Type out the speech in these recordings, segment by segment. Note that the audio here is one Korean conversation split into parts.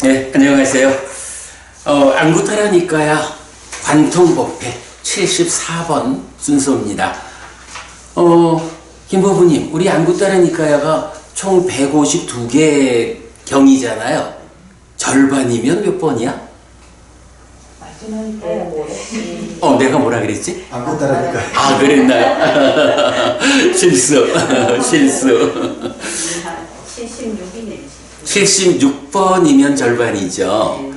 네, 안녕하세요. 안구타라니까야 관통법회 74번 순서입니다. 김보부님, 우리 안구타라니까야가 총 152개 경이잖아요. 절반이면 몇 번이야? 내가 뭐라 그랬지? 안구타라니까야. 아, 그랬나요? 실수. 76번이면 절반이죠.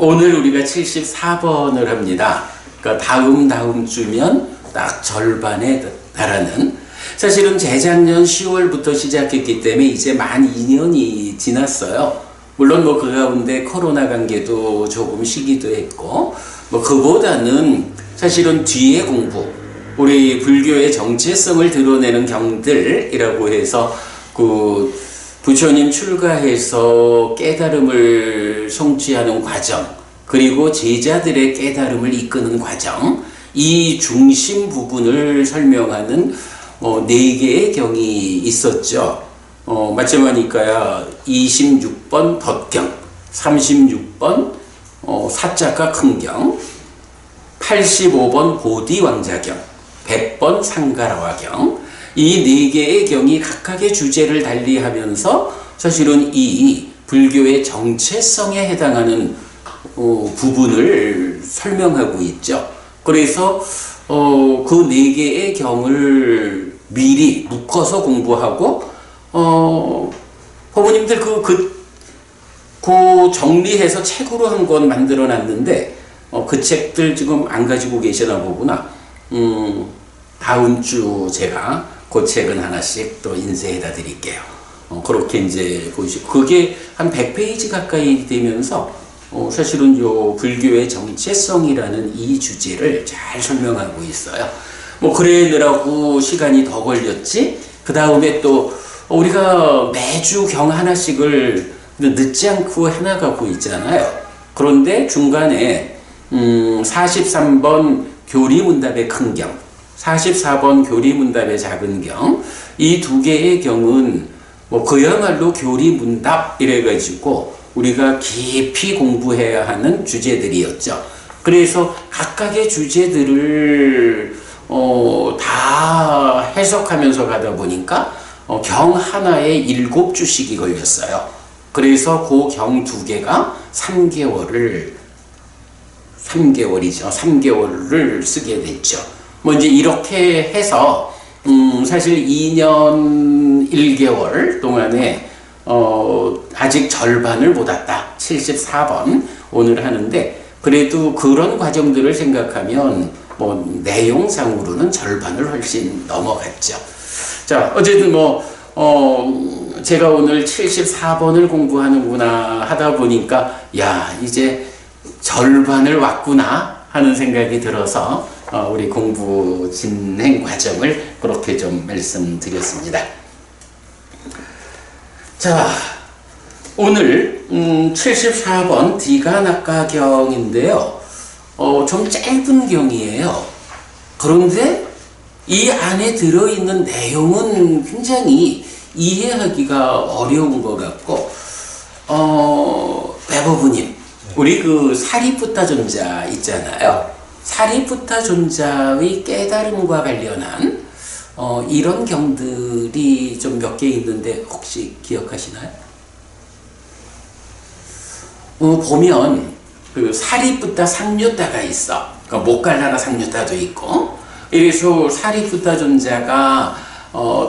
오늘 우리가 74번을 합니다. 그러니까 다음 주면 딱 절반에 달하는. 사실은 재작년 10월부터 시작했기 때문에 이제 만 2년이 지났어요. 물론 그 가운데 코로나 관계도 조금 쉬기도 했고, 그보다는 사실은 뒤에 공부, 우리 불교의 정체성을 드러내는 경들이라고 해서 부처님 출가해서 깨달음을 성취하는 과정, 그리고 제자들의 깨달음을 이끄는 과정, 이 중심 부분을 설명하는 4개의 경이 있었죠. 마찬가지니까야 26번 덧경, 36번 사자가 큰경, 85번 보디왕자경, 100번 상가라화경, 이 4개의 경이 각각의 주제를 달리하면서 사실은 이 불교의 정체성에 해당하는 부분을 설명하고 있죠. 그래서 그 4개의 경을 미리 묶어서 공부하고 부모님들 그 정리해서 책으로 한 권 만들어 놨는데 그 책들 지금 안 가지고 계시나 보구나. 다음 주 제가 그 책은 하나씩 또 인쇄해다 드릴게요. 그렇게 이제 보시고, 그게 한 100페이지 가까이 되면서 사실은 요 불교의 정체성이라는 이 주제를 잘 설명하고 있어요. 그러느라고 시간이 더 걸렸지. 그 다음에 또 우리가 매주 경 하나씩을 늦지 않고 해나가고 있잖아요. 그런데 중간에 43번 교리문답의 큰 경, 44번 교리문답의 작은 경, 이 2개의 경은 그야말로 교리문답 이래가지고 우리가 깊이 공부해야 하는 주제들이었죠. 그래서 각각의 주제들을 다 해석하면서 가다 보니까 경 하나에 7주씩이 걸렸어요. 그래서 그 경 2개가 3개월을 쓰게 됐죠. 이제 이렇게 해서 사실 2년 1개월 동안에 아직 절반을 못 왔다. 74번 오늘 하는데, 그래도 그런 과정들을 생각하면 내용상으로는 절반을 훨씬 넘어갔죠. 자, 어쨌든 제가 오늘 74번을 공부하는구나 하다 보니까 이제 절반을 왔구나 하는 생각이 들어서 우리 공부 진행 과정을 그렇게 좀 말씀드렸습니다. 자, 오늘 74번 디가나가경인데요. 좀 짧은 경이에요. 그런데 이 안에 들어있는 내용은 굉장히 이해하기가 어려운 것 같고, 배보부님, 우리 사리푸타 존자 있잖아요. 사리푸타 존자의 깨달음과 관련한 이런 경들이 좀 몇 개 있는데 혹시 기억하시나요? 보면 사리푸타 상류타가 있어. 그러니까 모칼라나 상류타도 있고. 이래서 사리푸타 존자가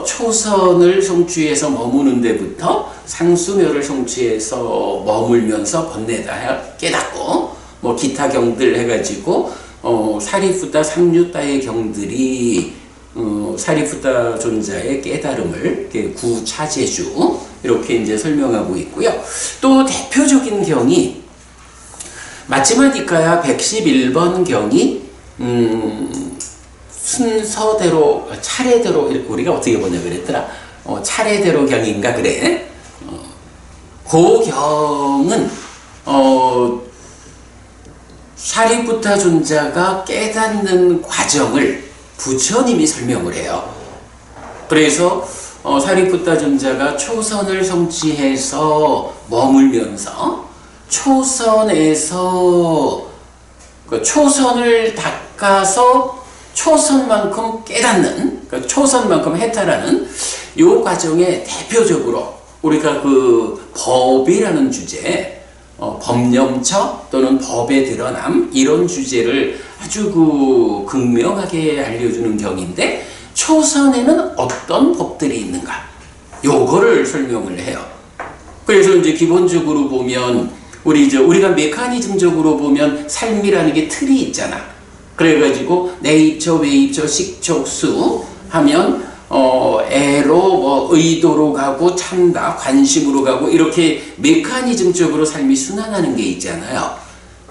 초선을 성취해서 머무는 데부터 상수묘를 성취해서 머물면서 번뇌다 깨닫고 기타 경들 해가지고 사리푸타 상류타의 경들이 사리푸타 존자의 깨달음을 구차제주 이렇게 이제 설명하고 있고요. 또 대표적인 경이 마치마니까야 111번 경이 순서대로 차례대로, 우리가 어떻게 보냐 그랬더라. 차례대로 경인가 그래. 그 경은 사리푸타 존자가 깨닫는 과정을 부처님이 설명을 해요. 그래서 사리푸타 존자가 초선을 성취해서 머물면서 초선에서 그 초선을 닦아서 초선만큼 깨닫는, 그러니까 초선만큼 해탈하는 요 과정에 대표적으로 우리가 그 법이라는 주제, 법령처 또는 법의 드러남 이런 주제를 아주 그 극명하게 알려주는 경인데, 초선에는 어떤 법들이 있는가 요거를 설명을 해요. 그래서 이제 기본적으로 보면 우리가 메커니즘적으로 보면 삶이라는 게 틀이 있잖아. 그래가지고 내입처, 외입처, 식촉수 하면 애로 뭐 의도로 가고 참다, 관심으로 가고 이렇게 메커니즘적으로 삶이 순환하는 게 있잖아요.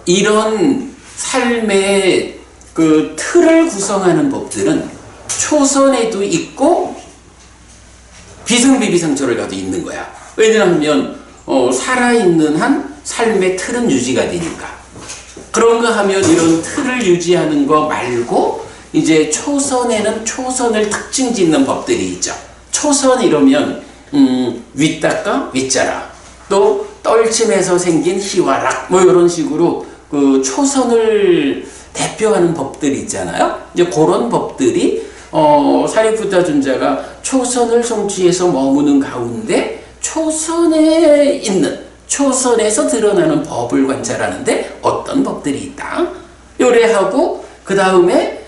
이런 삶의 그 틀을 구성하는 법들은 초선에도 있고 비상비비상처를 가도 있는 거야. 왜냐하면 살아있는 한 삶의 틀은 유지가 되니까. 그런가 하면 이런 틀을 유지하는 거 말고 이제 초선에는 초선을 특징 짓는 법들이 있죠. 초선 이러면 윗닦아 윗자라, 또 떨침에서 생긴 희화락 뭐 이런 식으로 그 초선을 대표하는 법들이 있잖아요. 이제 그런 법들이 사리푸타 존자가 초선을 성취해서 머무는 가운데 초선에 있는, 초선에서 드러나는 법을 관찰하는데 어떤 법들이 있다. 요래하고 그 다음에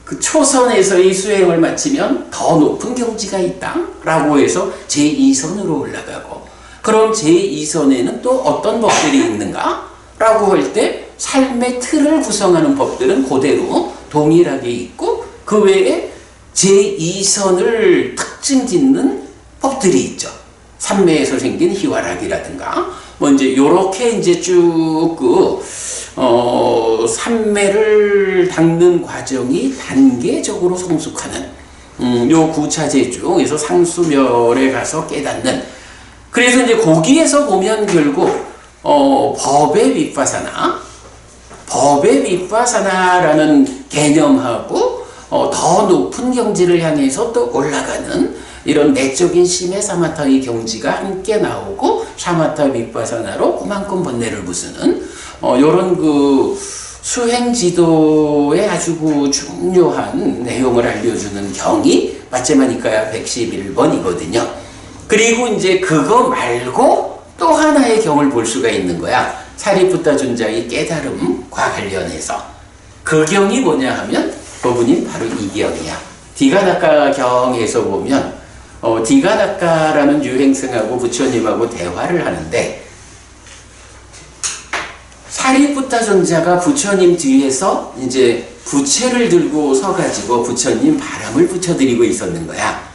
그 초선에서의 수행을 마치면 더 높은 경지가 있다 라고 해서 제2선으로 올라가고, 그럼 제2선에는 또 어떤 법들이 있는가 라고 할 때 삶의 틀을 구성하는 법들은 그대로 동일하게 있고, 그 외에 제2선을 특징 짓는 법들이 있죠. 삼매에서 생긴 희화락이라든가 뭐 이제 요렇게 이제 쭉 삼매를 닦는 과정이 단계적으로 성숙하는 요 구차제 중에서 상수멸에 가서 깨닫는. 그래서 이제 거기에서 보면 결국 법의 윗바사나라는 개념하고 더 높은 경지를 향해서 또 올라가는 이런 내적인 심의 사마타의 경지가 함께 나오고 샤마타 윗바사나로 그만큼 번뇌를 부수는 요런 그 수행 지도의 아주 그 중요한 내용을 알려주는 경이 마째마니까야 111번이거든요. 그리고 이제 그거 말고 또 하나의 경을 볼 수가 있는 거야. 사리푸타 존자의 깨달음과 관련해서. 그 경이 뭐냐 하면 그분이 바로 이 경이야. 디가나카 경에서 보면 디가나카라는 유행승하고 부처님하고 대화를 하는데, 사리푸타 존자가 부처님 뒤에서 이제 부채를 들고 서가지고 부처님 바람을 붙여드리고 있었는 거야.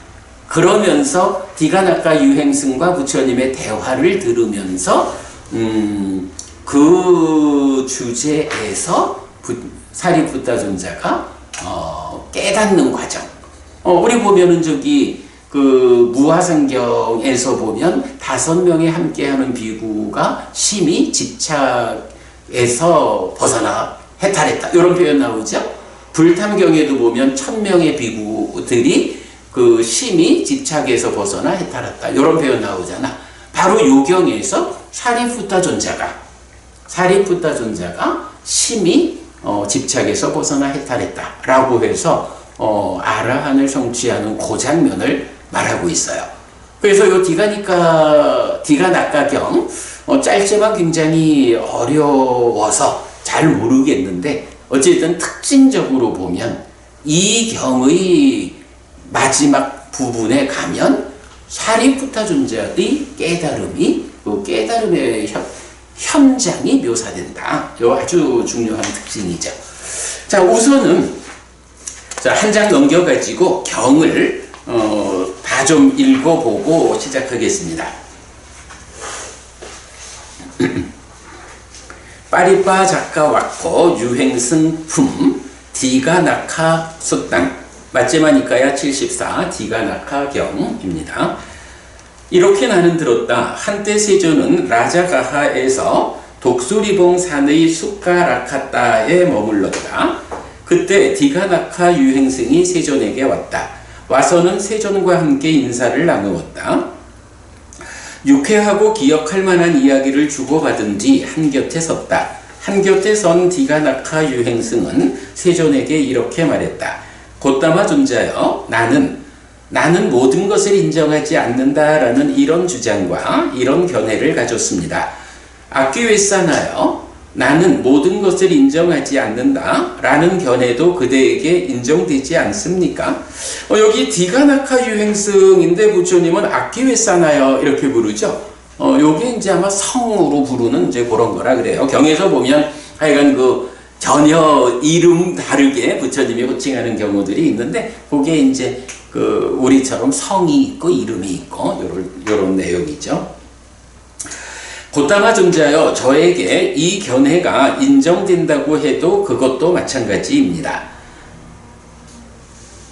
그러면서 디가나카 유행승과 부처님의 대화를 들으면서 그 주제에서 사리푸타 존자가 깨닫는 과정. 우리 보면은 저기 그 무화상경에서 보면 5명이 함께하는 비구가 심히 집착에서 벗어나 해탈했다 이런 표현 나오죠. 불탐경에도 보면 1000명의 비구들이 그 심히 집착에서 벗어나 해탈했다 이런 표현 나오잖아. 바로 요 경에서 사리푸타 존자가 심히 집착에서 벗어나 해탈했다 라고 해서 아라한을 성취하는 그 장면을 말하고 있어요. 그래서 요 디가나카경 짧지만 굉장히 어려워서 잘 모르겠는데, 어쨌든 특징적으로 보면 이 경의 마지막 부분에 가면 사리푸타 존자의 깨달음이 그 깨달음의 현장이 묘사된다. 요 아주 중요한 특징이죠. 자, 우선은 한 장 넘겨가지고 경을 다 좀 읽어보고 시작하겠습니다. 파리파 작가 와코 유행승품 디가나카 수땅 마째마니까야 74 디가나카 경입니다. 이렇게 나는 들었다. 한때 세존은 라자가하에서 독수리봉 산의 수카라카타에 머물렀다. 그때 디가나카 유행승이 세존에게 왔다. 와서는 세존과 함께 인사를 나누었다. 유쾌하고 기억할 만한 이야기를 주고받은 뒤 한곁에 섰다. 한곁에 선 디가나카 유행승은 세존에게 이렇게 말했다. 곧다마 존자여, 나는 모든 것을 인정하지 않는다라는 이런 주장과 이런 견해를 가졌습니다. 아키웨사나여, 나는 모든 것을 인정하지 않는다라는 견해도 그대에게 인정되지 않습니까? 여기 디가나카 유행승인데 부처님은 아키웨사나여 이렇게 부르죠. 요게 이제 아마 성으로 부르는 이제 그런 거라 그래요. 경에서 보면 하여간 전혀 이름 다르게 부처님이 호칭하는 경우들이 있는데 그게 이제 우리처럼 성이 있고 이름이 있고 요런 내용이죠. 곧다마 존자여, 저에게 이 견해가 인정된다고 해도 그것도 마찬가지입니다.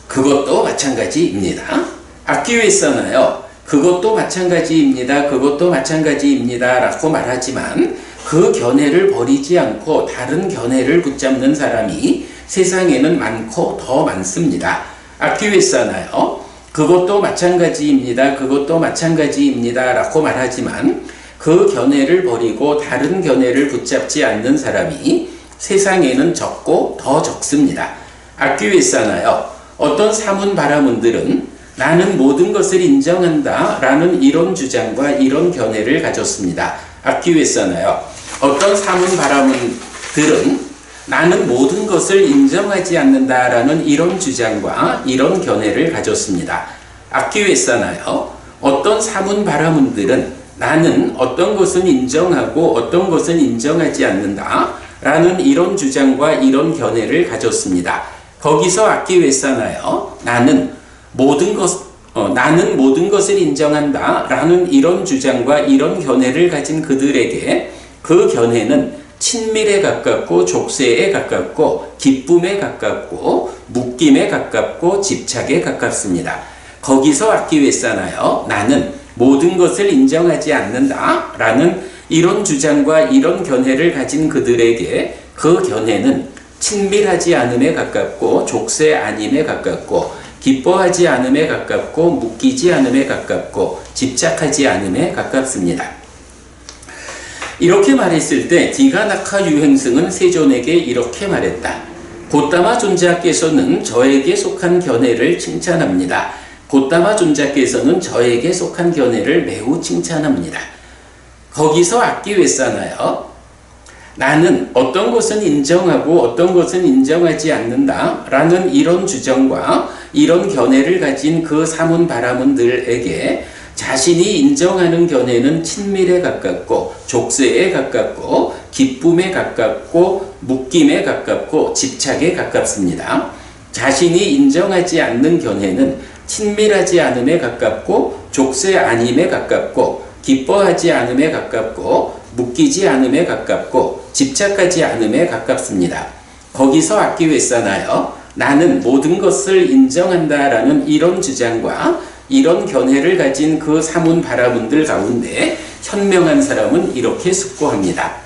그것도 마찬가지입니다. 아키웨사나요, 그것도 마찬가지입니다. 그것도 마찬가지입니다. 라고 말하지만 그 견해를 버리지 않고 다른 견해를 붙잡는 사람이 세상에는 많고 더 많습니다. 아키웨사나요, 그것도 마찬가지입니다. 그것도 마찬가지입니다. 라고 말하지만 그 견해를 버리고 다른 견해를 붙잡지 않는 사람이 세상에는 적고 더 적습니다. 아키웨사나요, 어떤 사문 바라문들은 나는 모든 것을 인정한다 라는 이런 주장과 이런 견해를 가졌습니다. 아키웨사나요, 어떤 사문 바라문들은 나는 모든 것을 인정하지 않는다 라는 이런 주장과 이런 견해를 가졌습니다. 아키웨사나요, 어떤 사문 바라문들은 나는 어떤 것은 인정하고 어떤 것은 인정하지 않는다 라는 이런 주장과 이런 견해를 가졌습니다. 거기서 아키웨사나요, 나는 모든 것을 인정한다 라는 이런 주장과 이런 견해를 가진 그들에게 그 견해는 친밀에 가깝고 족쇄에 가깝고 기쁨에 가깝고 묶임에 가깝고 집착에 가깝습니다. 거기서 아키웨사나요, 나는 모든 것을 인정하지 않는다 라는 이런 주장과 이런 견해를 가진 그들에게 그 견해는 친밀하지 않음에 가깝고 족쇄 아님에 가깝고 기뻐하지 않음에 가깝고 묶이지 않음에 가깝고 집착하지 않음에 가깝습니다. 이렇게 말했을 때 디가나카 유행승은 세존에게 이렇게 말했다. 곧다마 존자께서는 저에게 속한 견해를 칭찬합니다. 곧다마 존자께서는 저에게 속한 견해를 매우 칭찬합니다. 거기서 아키웨사나요, 나는 어떤 것은 인정하고 어떤 것은 인정하지 않는다 라는 이런 주장과 이런 견해를 가진 그 사문 바라문들에게 자신이 인정하는 견해는 친밀에 가깝고 족쇄에 가깝고 기쁨에 가깝고 묶임에 가깝고 집착에 가깝습니다. 자신이 인정하지 않는 견해는 친밀하지 않음에 가깝고 족쇄 아님에 가깝고 기뻐하지 않음에 가깝고 묶이지 않음에 가깝고 집착하지 않음에 가깝습니다. 거기서 아키웨사나요, 나는 모든 것을 인정한다라는 이런 주장과 이런 견해를 가진 그 사문 바라문들 가운데 현명한 사람은 이렇게 숙고합니다.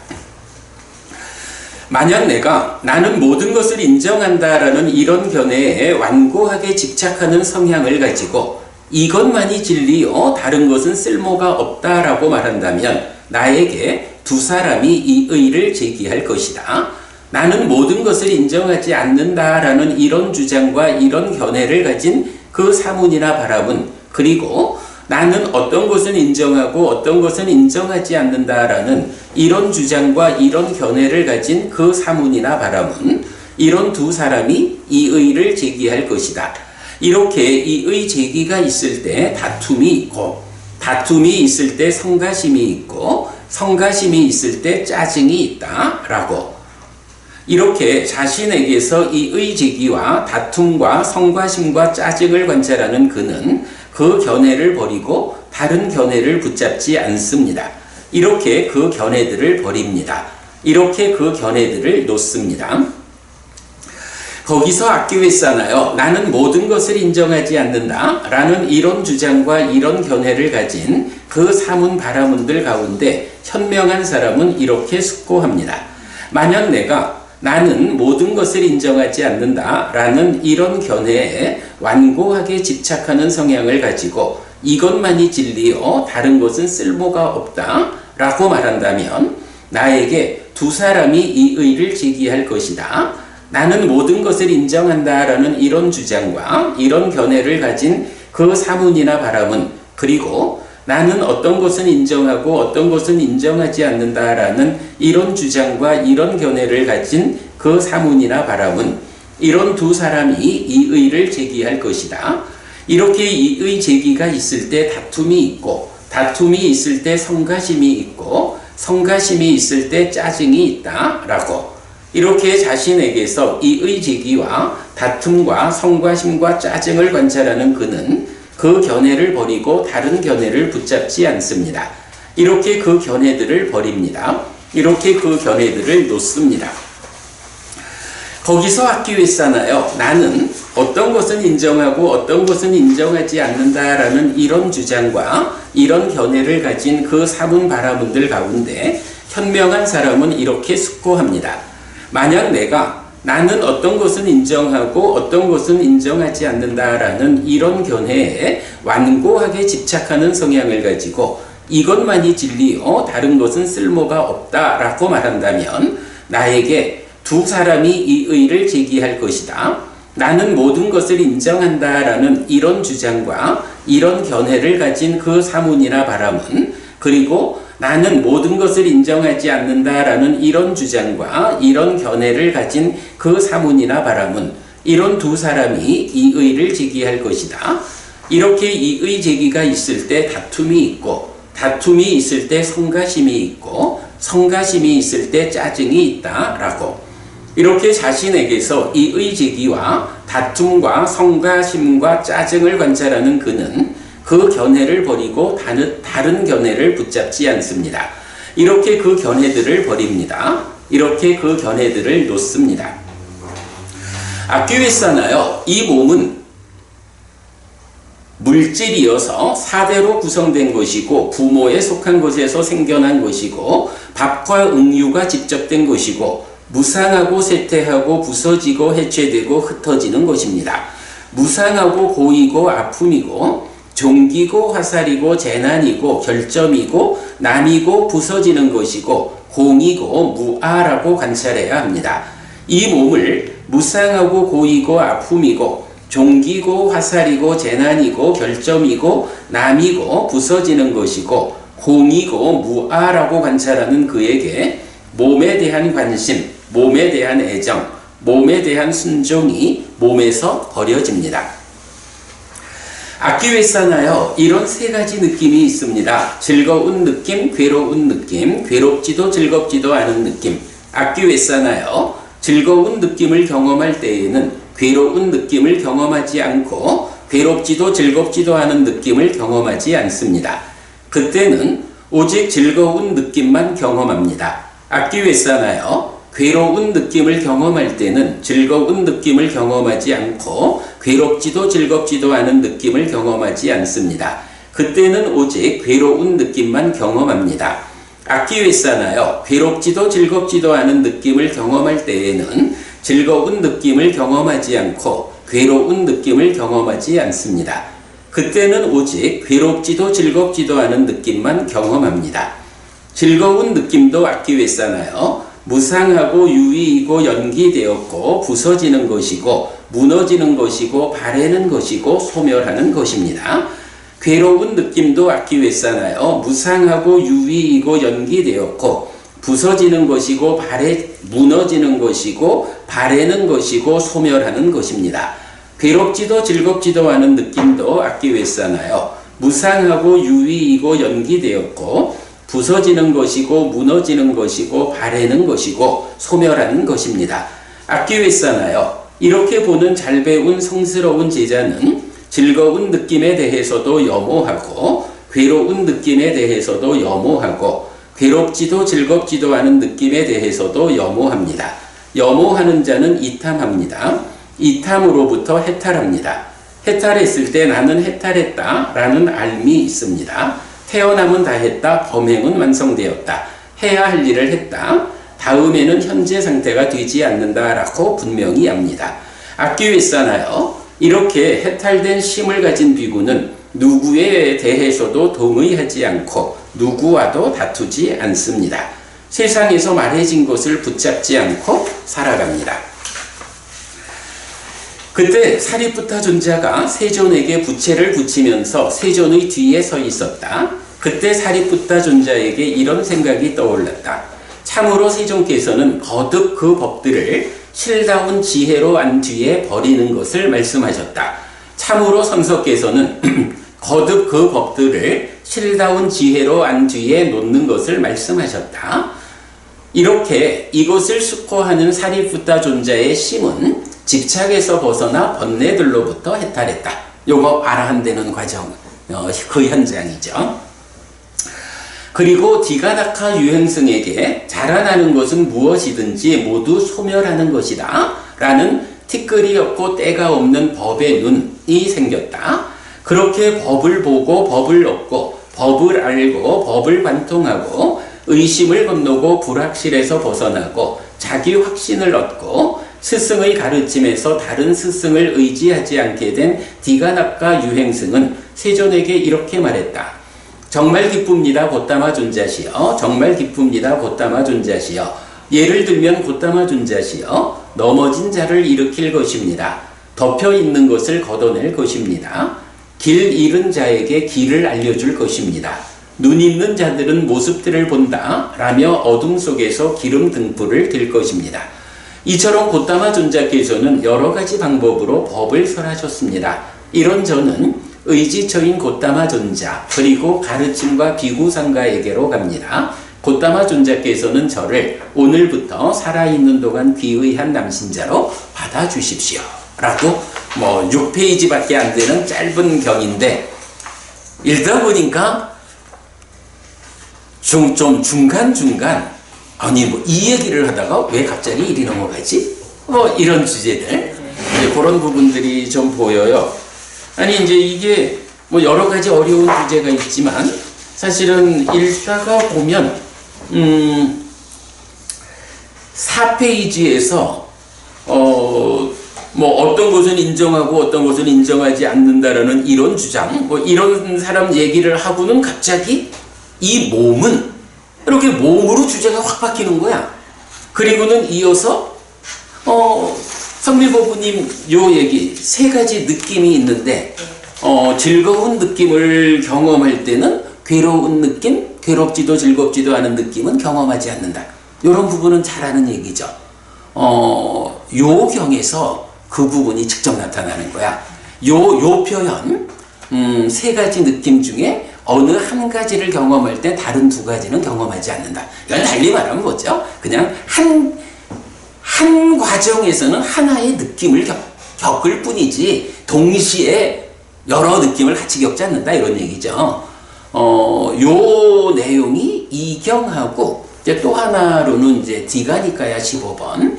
만약 내가 나는 모든 것을 인정한다라는 이런 견해에 완고하게 집착하는 성향을 가지고 이것만이 진리요 다른 것은 쓸모가 없다라고 말한다면 나에게 두 사람이 이 의를 제기할 것이다. 나는 모든 것을 인정하지 않는다라는 이런 주장과 이런 견해를 가진 그 사문이나 바라문, 그리고 나는 어떤 것은 인정하고 어떤 것은 인정하지 않는다라는 이런 주장과 이런 견해를 가진 그 사문이나 바라문, 이런 두 사람이 이 의를 제기할 것이다. 이렇게 이 의 제기가 있을 때 다툼이 있고, 다툼이 있을 때 성가심이 있고, 성가심이 있을 때 짜증이 있다라고, 이렇게 자신에게서 이 의 제기와 다툼과 성가심과 짜증을 관찰하는 그는 그 견해를 버리고 다른 견해를 붙잡지 않습니다. 이렇게 그 견해들을 버립니다. 이렇게 그 견해들을 놓습니다. 거기서 아키웨사나요, 나는 모든 것을 인정하지 않는다 라는 이런 주장과 이런 견해를 가진 그 사문 바라문들 가운데 현명한 사람은 이렇게 숙고합니다. 만약 내가 나는 모든 것을 인정하지 않는다 라는 이런 견해에 완고하게 집착하는 성향을 가지고 이것만이 진리요 다른 것은 쓸모가 없다 라고 말한다면 나에게 두 사람이 이 의를 제기할 것이다. 나는 모든 것을 인정한다 라는 이런 주장과 이런 견해를 가진 그 사문이나 바람은, 그리고 나는 어떤 것은 인정하고 어떤 것은 인정하지 않는다라는 이런 주장과 이런 견해를 가진 그 사문이나 바람은 이런 두 사람이 이 의를 제기할 것이다. 이렇게 이 의 제기가 있을 때 다툼이 있고, 다툼이 있을 때 성가심이 있고, 성가심이 있을 때 짜증이 있다라고, 이렇게 자신에게서 이 의 제기와 다툼과 성가심과 짜증을 관찰하는 그는 그 견해를 버리고 다른 견해를 붙잡지 않습니다. 이렇게 그 견해들을 버립니다. 이렇게 그 견해들을 놓습니다. 거기서 악기회사나요? 나는 어떤 것은 인정하고 어떤 것은 인정하지 않는다라는 이런 주장과 이런 견해를 가진 그 사문 바라문들 가운데 현명한 사람은 이렇게 숙고합니다. 만약 나는 어떤 것은 인정하고 어떤 것은 인정하지 않는다라는 이런 견해에 완고하게 집착하는 성향을 가지고 이것만이 진리요 다른 것은 쓸모가 없다라고 말한다면 나에게 두 사람이 이 의를 제기할 것이다. 나는 모든 것을 인정한다라는 이런 주장과 이런 견해를 가진 그 사문이나 바람은, 그리고 나는 모든 것을 인정하지 않는다라는 이런 주장과 이런 견해를 가진 그 사문이나 바람은 이런 두 사람이 이 의를 제기할 것이다. 이렇게 이 의 제기가 있을 때 다툼이 있고, 다툼이 있을 때 성가심이 있고, 성가심이 있을 때 짜증이 있다라고, 이렇게 자신에게서 이 의 제기와 다툼과 성가심과 짜증을 관찰하는 그는 그 견해를 버리고 다른 견해를 붙잡지 않습니다. 이렇게 그 견해들을 버립니다. 이렇게 그 견해들을 놓습니다. 악기회사나요? 이 몸은 물질이어서 사대로 구성된 것이고 부모에 속한 것에서 생겨난 것이고 밥과 응유가 직접된 것이고 무상하고 쇠퇴하고 부서지고 해체되고 흩어지는 것입니다. 무상하고 고이고 아픔이고 종기고 화살이고 재난이고 결점이고 남이고 부서지는 것이고 공이고 무아라고 관찰해야 합니다. 이 몸을 무상하고 고이고 아픔이고 종기고 화살이고 재난이고 결점이고 남이고 부서지는 것이고 공이고 무아라고 관찰하는 그에게 몸에 대한 관심, 몸에 대한 애정, 몸에 대한 순종이 몸에서 버려집니다. 악기회사나요? 이런 세 가지 느낌이 있습니다. 즐거운 느낌, 괴로운 느낌, 괴롭지도 즐겁지도 않은 느낌. 악기회사나요? 즐거운 느낌을 경험할 때에는 괴로운 느낌을 경험하지 않고 괴롭지도 즐겁지도 않은 느낌을 경험하지 않습니다. 그때는 오직 즐거운 느낌만 경험합니다. 악기회사나요? 괴로운 느낌을 경험할 때는 즐거운 느낌을 경험하지 않고 괴롭지도 즐겁지도 않은 느낌을 경험하지 않습니다. 그때는 오직 괴로운 느낌만 경험합니다. 악기회사나요? 괴롭지도 즐겁지도 않은 느낌을 경험할 때에는 즐거운 느낌을 경험하지 않고 괴로운 느낌을 경험하지 않습니다. 그때는 오직 괴롭지도 즐겁지도 않은 느낌만 경험합니다. 즐거운 느낌도 악기회사나요? 무상하고 유의이고 연기되었고 부서지는 것이고 무너지는 것이고 바래는 것이고 소멸하는 것입니다. 괴로운 느낌도 악기회사나요? 무상하고 유의이고 연기되었고 부서지는 것이고 무너지는 것이고 바래는 것이고 소멸하는 것입니다. 괴롭지도 즐겁지도 않은 느낌도 악기회사나요? 무상하고 유의이고 연기되었고 부서지는 것이고 무너지는 것이고 바래는 것이고 소멸하는 것입니다. 악기회사나요? 이렇게 보는 잘 배운 성스러운 제자는 즐거운 느낌에 대해서도 염오하고 괴로운 느낌에 대해서도 염오하고 괴롭지도 즐겁지도 않은 느낌에 대해서도 염오합니다. 염오하는 자는 이탐합니다. 이탐으로부터 해탈합니다. 해탈했을 때 나는 해탈했다 라는 알미 있습니다. 태어남은 다 했다. 범행은 완성되었다. 해야 할 일을 했다. 다음에는 현재 상태가 되지 않는다라고 분명히 합니다. 악기회사나요? 이렇게 해탈된 심을 가진 비구는 누구에 대해서도 동의하지 않고 누구와도 다투지 않습니다. 세상에서 말해진 것을 붙잡지 않고 살아갑니다. 그때 사리푸타 존자가 세존에게 부채를 붙이면서 세존의 뒤에 서 있었다. 그때 사리푸타 존자에게 이런 생각이 떠올랐다. 참으로 세존께서는 거듭 그 법들을 실다운 지혜로 안 뒤에 버리는 것을 말씀하셨다. 참으로 선서께서는 거듭 그 법들을 실다운 지혜로 안 뒤에 놓는 것을 말씀하셨다. 이렇게 이것을 숙고하는 사리푸타 존자의 심은 집착에서 벗어나 번뇌들로부터 해탈했다. 요거 아라한되는 과정, 그 현장이죠. 그리고 디가나카 유행승에게 자라나는 것은 무엇이든지 모두 소멸하는 것이다 라는 티끌이 없고 때가 없는 법의 눈이 생겼다. 그렇게 법을 보고 법을 얻고 법을 알고 법을 관통하고 의심을 건너고 불확실에서 벗어나고 자기 확신을 얻고 스승의 가르침에서 다른 스승을 의지하지 않게 된 디가나카 유행승은 세존에게 이렇게 말했다. 정말 기쁩니다 고타마 존자시여. 정말 기쁩니다 고타마 존자시여. 예를 들면 고타마 존자시여 넘어진 자를 일으킬 것입니다. 덮여 있는 것을 걷어낼 것입니다. 길 잃은 자에게 길을 알려줄 것입니다. 눈 있는 자들은 모습들을 본다 라며 어둠 속에서 기름 등불을 들 것입니다. 이처럼 고타마 존자께서는 여러 가지 방법으로 법을 설하셨습니다. 이런 저는 의지처인 고타마 존자 그리고 가르침과 비구상가에게로 갑니다. 고타마 존자께서는 저를 오늘부터 살아있는 동안 귀의한 남신자로 받아주십시오 라고 6페이지밖에 안 되는 짧은 경인데 읽다 보니까 좀 중간중간 아니 이 얘기를 하다가 왜 갑자기 이리 넘어가지? 이런 주제들 그런 부분들이 좀 보여요. 아니 이제 이게 여러 가지 어려운 주제가 있지만 사실은 읽다가 보면 4페이지에서 어떤 것은 인정하고 어떤 것은 인정하지 않는다라는 이런 주장, 이런 사람 얘기를 하고는 갑자기 이 몸은 이렇게 몸으로 주제가 확 바뀌는 거야. 그리고는 이어서 성밀법부님 요 얘기 세 가지 느낌이 있는데 즐거운 느낌을 경험할 때는 괴로운 느낌, 괴롭지도 즐겁지도 않은 느낌은 경험하지 않는다. 이런 부분은 잘 아는 얘기죠. 요 경에서 그 부분이 직접 나타나는 거야. 요 표현 세 가지 느낌 중에 어느 한 가지를 경험할 때 다른 두 가지는 경험하지 않는다. 이건 달리 말하면 뭐죠? 그냥 한 과정에서는 하나의 느낌을 겪을 뿐이지 동시에 여러 느낌을 같이 겪지 않는다 이런 얘기죠. 요 내용이 이경하고 이제 또 하나로는 이제 디가니카야 15번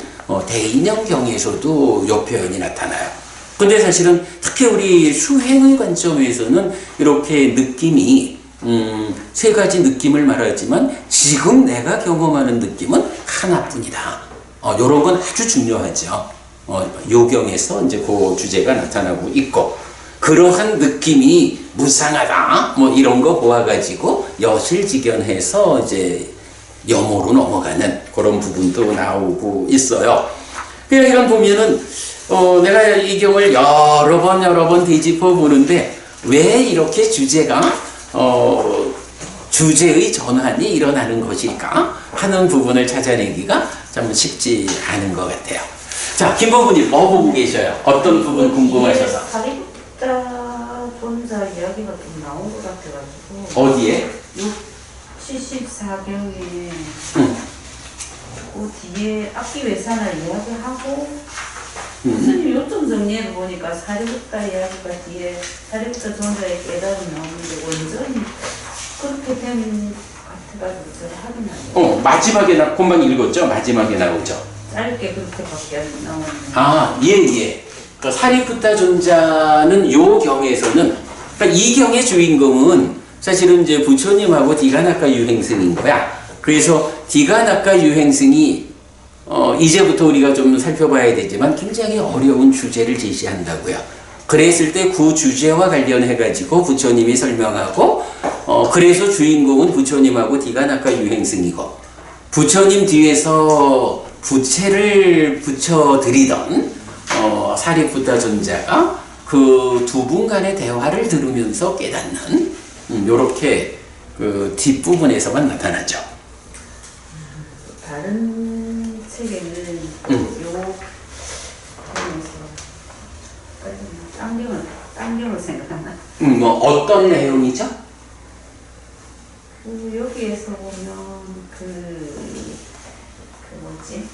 대인형경에서도 요 표현이 나타나요. 근데 사실은 특히 우리 수행의 관점에서는 이렇게 느낌이 세 가지 느낌을 말하지만 지금 내가 경험하는 느낌은 하나뿐이다. 요런 건 아주 중요하죠. 요경에서 이제 그 주제가 나타나고 있고 그러한 느낌이 무상하다 이런 거 보아가지고 여실직연해서 이제 염호로 넘어가는 그런 부분도 나오고 있어요. 그냥 이런 보면은 내가 이 경을 여러 번 되짚어 보는데 왜 이렇게 주제가 주제의 전환이 일어나는 것일까 하는 부분을 찾아내기가 참 쉽지 않은 것 같아요. 자, 김법부님 뭐 보고 계셔요? 어떤 부분 궁금하셔서? 사리푸타 존자 이야기가 좀 나온 것 같아가지고 어디에? 74경에 그 뒤에 악기 외산을 이야기하고 스님 요점 정리해 보니까 사리푸타 이야기가 뒤에 사리푸타 존자의 깨달음이 나오는데 완전히 그렇게 된 같아가지고 제가 확인하고 마지막에 금방 읽었죠? 마지막에 나오죠? 짧게 그렇게밖에 안 나오네요. 예. 그 사리푸타 존자는 요 경에서는 그러니까 이 경의 주인공은 사실은 이제 부처님하고 디가나카 유행승인 거야. 그래서 디가나카 유행승이 이제부터 우리가 좀 살펴봐야 되지만 굉장히 어려운 주제를 제시한다고요. 그랬을 때 그 주제와 관련해 가지고 부처님이 설명하고 그래서 주인공은 부처님하고 디가나카 유행승이고 부처님 뒤에서 부채를 붙여드리던 사리푸타 존자가 그 두 분 간의 대화를 들으면서 깨닫는 요렇게 그 뒷부분에서만 나타나죠. 다른 책에는 요 딴경을 생각하나? 뭐 어떤 내용이죠? 여기에서 보면 뭐지?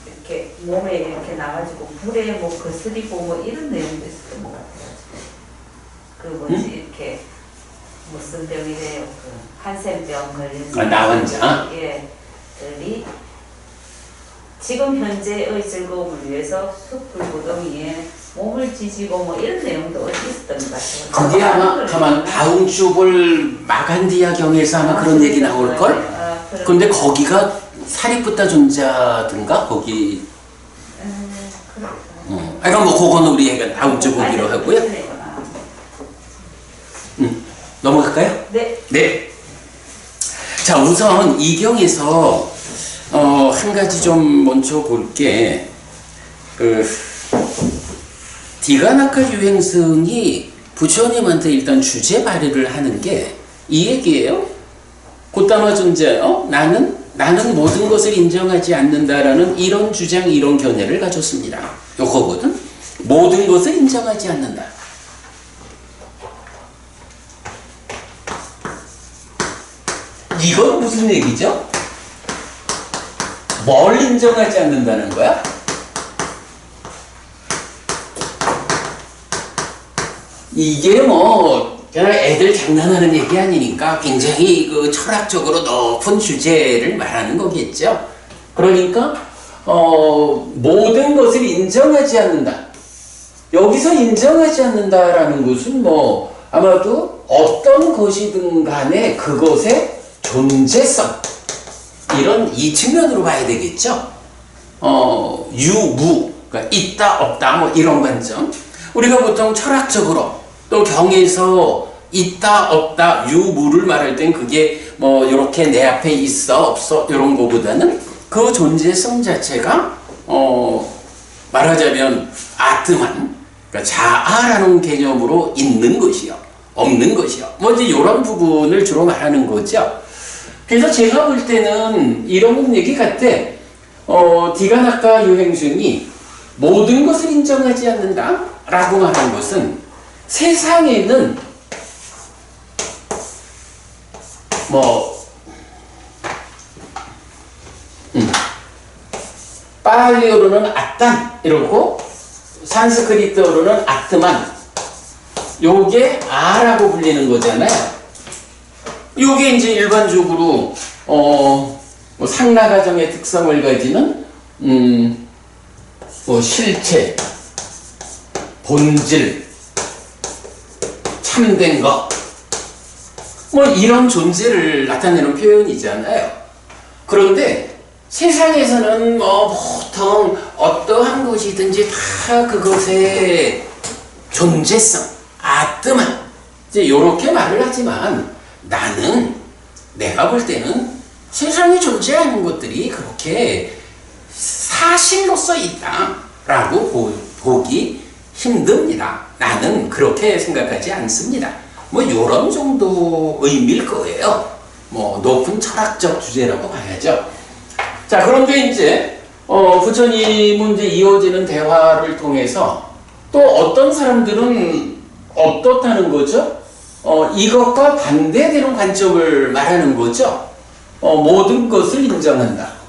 이렇게 몸에 이렇게 나가지고 불에 뭐 거스리고 뭐 이런 내용도 있었던 것 같아요. 이렇게 무슨 병이래요? 한센병 걸려서 나 혼자? 들이 지금 현재의 즐거움을 위해서 숯불구덩이에 몸을 지지고 뭐 이런 내용도 어디 있었던 것 같아요. 그게 아마 다음 주 볼 마간디아 경에서 아마 그런 얘기 나올걸? 근데 거기가 사리푸타 존자든가 거기 그러니까 뭐 그거는 우리 다음 주 보기로 하고요. 넘어갈까요? 네. 자, 우선 이 경에서 한 가지 좀 먼저 볼게. 디가나카 유행승이 부처님한테 일단 주제 발휘를 하는 게 이 얘기예요. 고타마 존재요. 나는 모든 것을 인정하지 않는다라는 이런 주장, 이런 견해를 가졌습니다. 요거거든. 모든 것을 인정하지 않는다. 이건 무슨 얘기죠? 뭘 인정하지 않는다는 거야? 이게 뭐 그냥 애들 장난하는 얘기 아니니까 굉장히 그 철학적으로 높은 주제를 말하는 거겠죠. 그러니까 모든 것을 인정하지 않는다. 여기서 인정하지 않는다라는 것은 뭐 아마도 어떤 것이든 간에 그것의 존재성 이런 이 측면으로 봐야 되겠죠. 유무 그러니까 있다 없다 뭐 이런 관점. 우리가 보통 철학적으로 또 경에서 있다 없다 유무를 말할 땐 그게 뭐 이렇게 내 앞에 있어 없어 이런 거보다는 그 존재성 자체가 말하자면 아트만 그러니까 자아라는 개념으로 있는 것이요 없는 것이요 뭐 이제 이런 부분을 주로 말하는 거죠. 그래서 제가 볼 때는 이런 얘기 같아. 디가나카 유행승이 모든 것을 인정하지 않는다 라고 말한 것은 세상에는 팔리어로는 아딴 이러고 산스크리트어로는 아트만 요게 아라고 불리는 거잖아요. 요게 이제 일반적으로 상나가정의 특성을 가지는 실체, 본질, 참된 것, 뭐 이런 존재를 나타내는 표현이잖아요. 그런데 세상에서는 뭐 보통 어떠한 것이든지 다 그것의 존재성, 아뜨만 이제 이렇게 말을 하지만 내가 볼 때는 세상에 존재하는 것들이 그렇게 사실로서 있다라고 보기 힘듭니다. 나는 그렇게 생각하지 않습니다. 뭐 이런 정도 의미일 거예요. 뭐 높은 철학적 주제라고 봐야죠. 자, 그런데 이제 부처님은 이제 이어지는 대화를 통해서 또 어떤 사람들은 어떻다는 거죠? 이것과 반대되는 관점을 말하는 거죠. 모든 것을 인정한다.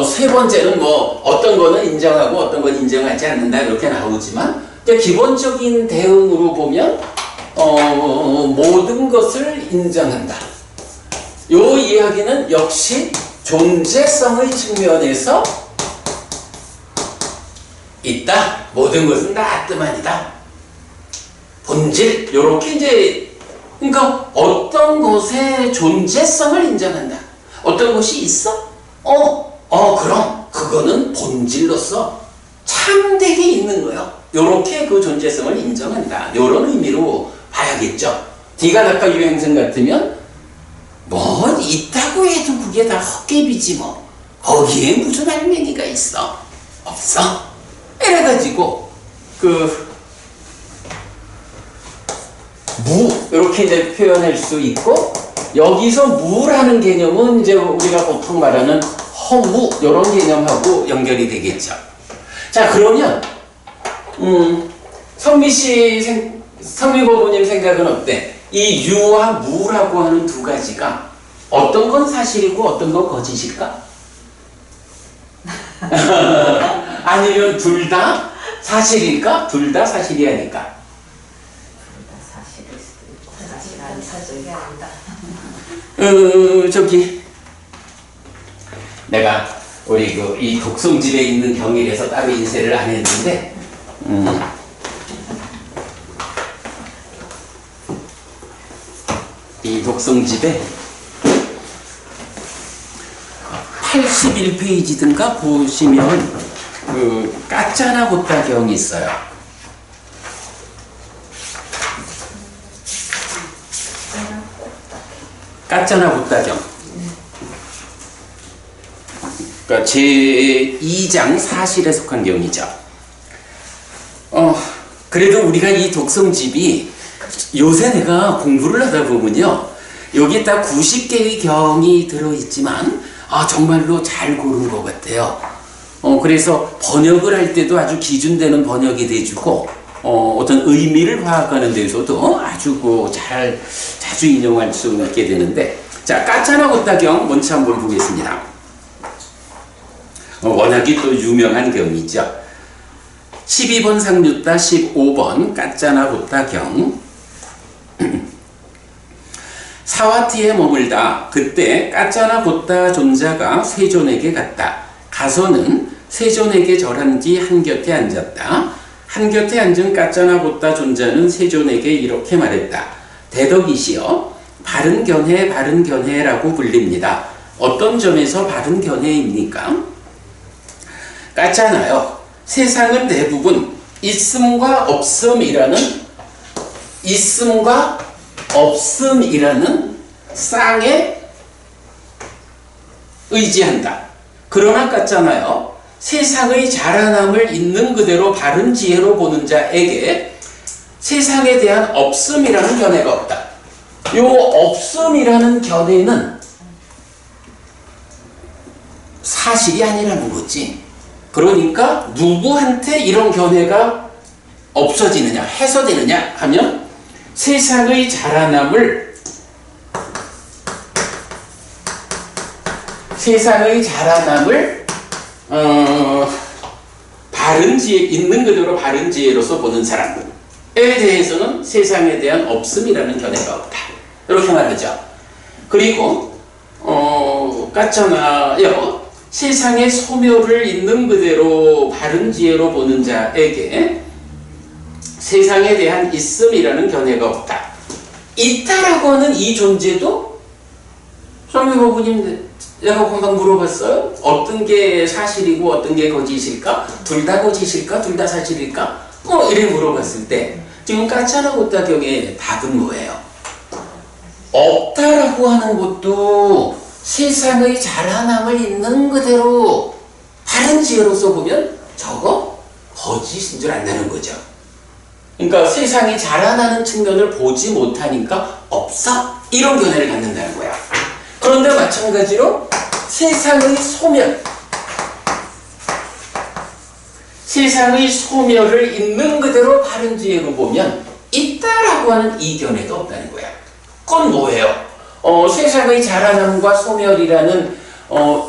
세 번째는 어떤 거는 인정하고 어떤 건 인정하지 않는다 이렇게 나오지만 기본적인 대응으로 보면 모든 것을 인정한다. 요 이야기는 역시 존재성의 측면에서 있다. 모든 것은 다 아뜨만이다. 본질 요렇게 이제 그러니까 어떤 것의 존재성을 인정한다. 어떤 것이 있어? 그럼 그거는 본질로서 참되게 있는 거예요. 요렇게 그 존재성을 인정한다. 요런 의미로 봐야겠죠. 디가나카 유행성 같으면 뭐 있다고 해도 그게 다 헛개비지 뭐. 거기에 무슨 할매니가 있어? 없어. 이래가지고 무 이렇게 이제 표현할 수 있고, 여기서 무라는 개념은 이제 우리가 보통 말하는 허무 이런 개념하고 연결이 되겠죠. 자, 그러면 성미 고모님 생각은 어때? 이 유와 무라고 하는 두 가지가 어떤 건 사실이고 어떤 건 거짓일까? 아니면 둘 다 사실일까? 둘 다 사실이 아닐까? 사실일 수도 있고 사실 아닌 사실이 아니다. 저기 내가 우리 이 독송집에 있는 경일에서 따로 인쇄를 안 했는데 이 독송집에 81페이지든가 보시면 까짜나 보따경이 있어요. 까짜나 보따경. 그러니까 제2장 사실에 속한 경이죠. 그래도 우리가 이 독성집이 요새 내가 공부를 하다 보면요, 여기 딱 90개의 경이 들어있지만 정말로 잘 고른 것 같아요. 그래서 번역을 할 때도 아주 기준되는 번역이 돼주고, 어떤 의미를 파악하는 데서도 아주 자주 인용할 수 있게 되는데, 자, 까짜나 보따경 먼저 한번 보겠습니다. 워낙에 또 유명한 경이죠. 12번 상류따 15번 까짜나 보따경. 사와티에 머물다 그때 까짜나 보따 존자가 세존에게 갔다. 가서는 세존에게 절한 뒤 한곁에 앉았다. 한곁에 앉은 까짜나 보따 존자는 세존에게 이렇게 말했다. 대덕이시여, 바른 견해라고 불립니다. 어떤 점에서 바른 견해입니까? 까짜나요, 세상은 대부분 있음과 없음이라는 쌍에 의지한다. 그러나 까짜나요, 세상의 자라남을 있는 그대로 바른 지혜로 보는 자에게 세상에 대한 없음이라는 견해가 없다. 요 없음이라는 견해는 사실이 아니라는 거지. 그러니까 누구한테 이런 견해가 없어지느냐, 해소되느냐 하면 세상의 자라남을 바른 지혜, 있는 그대로 바른 지혜로서 보는 사람에 대해서는 세상에 대한 없음이라는 견해가 없다. 이렇게 말하죠. 그리고 까짜나요, 세상의 소멸을 있는 그대로 바른 지혜로 보는 자에게 세상에 대한 있음이라는 견해가 없다. 있다라고 하는 이 존재도 성미고부님 내가 금방 물어봤어요. 어떤 게 사실이고 어떤 게 거짓일까? 둘 다 거짓일까? 둘 다 사실일까? 이래 물어봤을 때 지금 까짜나 보따경의 답은 뭐예요? 없다라고 하는 것도 세상의 자라남을 있는 그대로 바른 지혜로서 보면 저거 거짓인 줄 안다는 거죠. 그러니까 세상이 자라나는 측면을 보지 못하니까 없어? 이런 견해를 갖는다는 거야. 그런데 마찬가지로 세상의 소멸을 있는 그대로 바른 지혜로 보면 있다라고 하는 이 견해도 없다는 거야. 그건 뭐예요? 세상의 자라남과 소멸이라는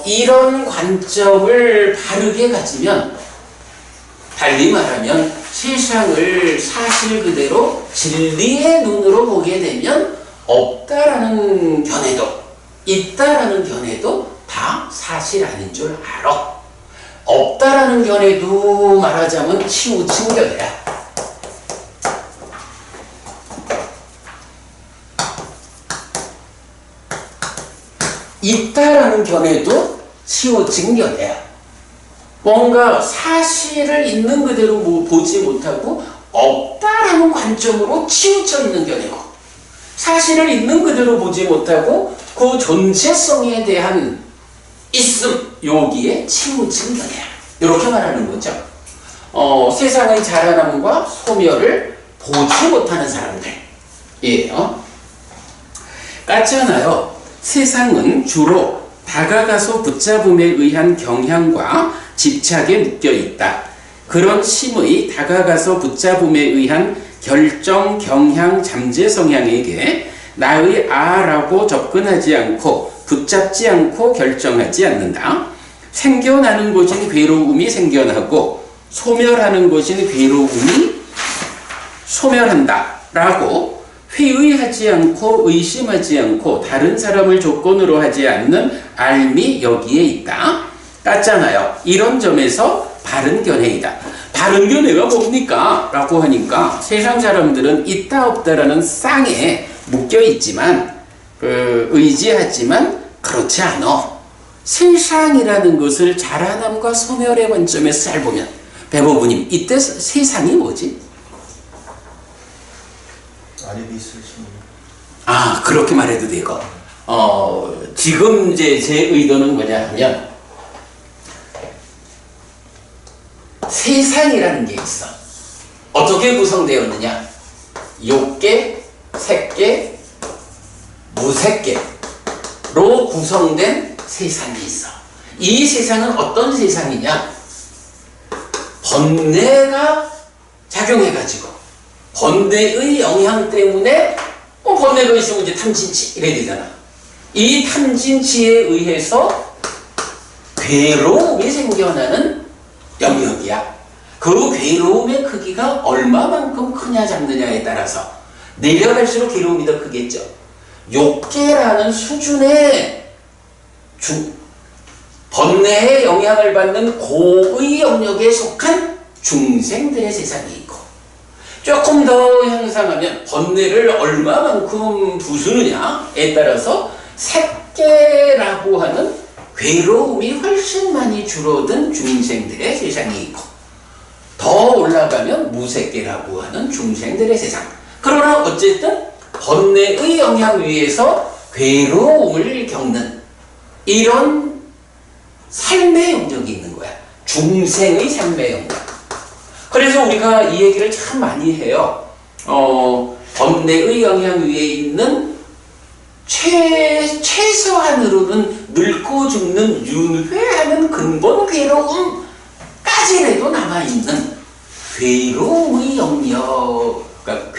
이런 관점을 바르게 가지면, 달리 말하면 세상을 사실 그대로 진리의 눈으로 보게 되면 없다라는 견해도 있다라는 견해도 다 사실 아닌 줄 알아. 없다라는 견해도 말하자면 치우친 견해야. 있다라는 견해도 치우친 견해야. 뭔가 사실을 있는 그대로 보지 못하고 없다라는 관점으로 치우쳐 있는 견해고, 사실을 있는 그대로 보지 못하고 그 존재성에 대한 있음, 여기에 치우친 견해야. 이렇게 말하는 거죠. 세상의 자라남과 소멸을 보지 못하는 사람들이에요. 같잖아요. 세상은 주로 다가가서 붙잡음에 의한 경향과 집착에 묶여 있다. 그런 심의 다가가서 붙잡음에 의한 결정, 경향, 잠재 성향에게 나의 아라고 접근하지 않고 붙잡지 않고 결정하지 않는다. 생겨나는 것인 괴로움이 생겨나고 소멸하는 것인 괴로움이 소멸한다 라고 회의하지 않고 의심하지 않고 다른 사람을 조건으로 하지 않는 알미 여기에 있다. 같잖아요. 이런 점에서 바른 견해이다. 바른 견해가 뭡니까? 라고 하니까 세상 사람들은 있다 없다라는 쌍에 묶여 있지만 의지하지만 그렇지 않아. 세상이라는 것을 자라남과 소멸의 관점에서 잘 보면, 배보부님 이때 세상이 뭐지? 아니비 있을 심. 아, 그렇게 말해도 되고, 지금 이제 제 의도는 뭐냐 하면, 세상이라는 게 있어. 어떻게 구성되었느냐? 욕계, 색계, 무색계로 구성된 세상이 있어. 이 세상은 어떤 세상이냐? 번뇌가 작용해가지고 번뇌의 영향 때문에 번뇌가 있으면 이제 탐진치 이래야 되잖아. 이 탐진치에 의해서 괴로움이 생겨나는 영역이야. 그 괴로움의 크기가 얼마만큼 크냐 작느냐에 따라서 내려갈수록 괴로움이 더 크겠죠. 욕계라는 수준의 번뇌의 영향을 받는 고의 영역에 속한 중생들의 세상이 있고, 조금 더 향상하면 번뇌를 얼마만큼 부수느냐에 따라서 색계라고 하는 괴로움이 훨씬 많이 줄어든 중생들의 세상이 있고, 더 올라가면 무색계라고 하는 중생들의 세상. 그러나 어쨌든 번뇌의 영향 위에서 괴로움을 겪는 이런 삶의 영역이 있는 거야. 중생의 삶의 영역. 그래서 우리가 이 얘기를 참 많이 해요. 번뇌의 영향 위에 있는 최소한으로는 늙고 죽는 윤회하는 근본 괴로움까지라도 남아있는 괴로움의 영역, 그러니까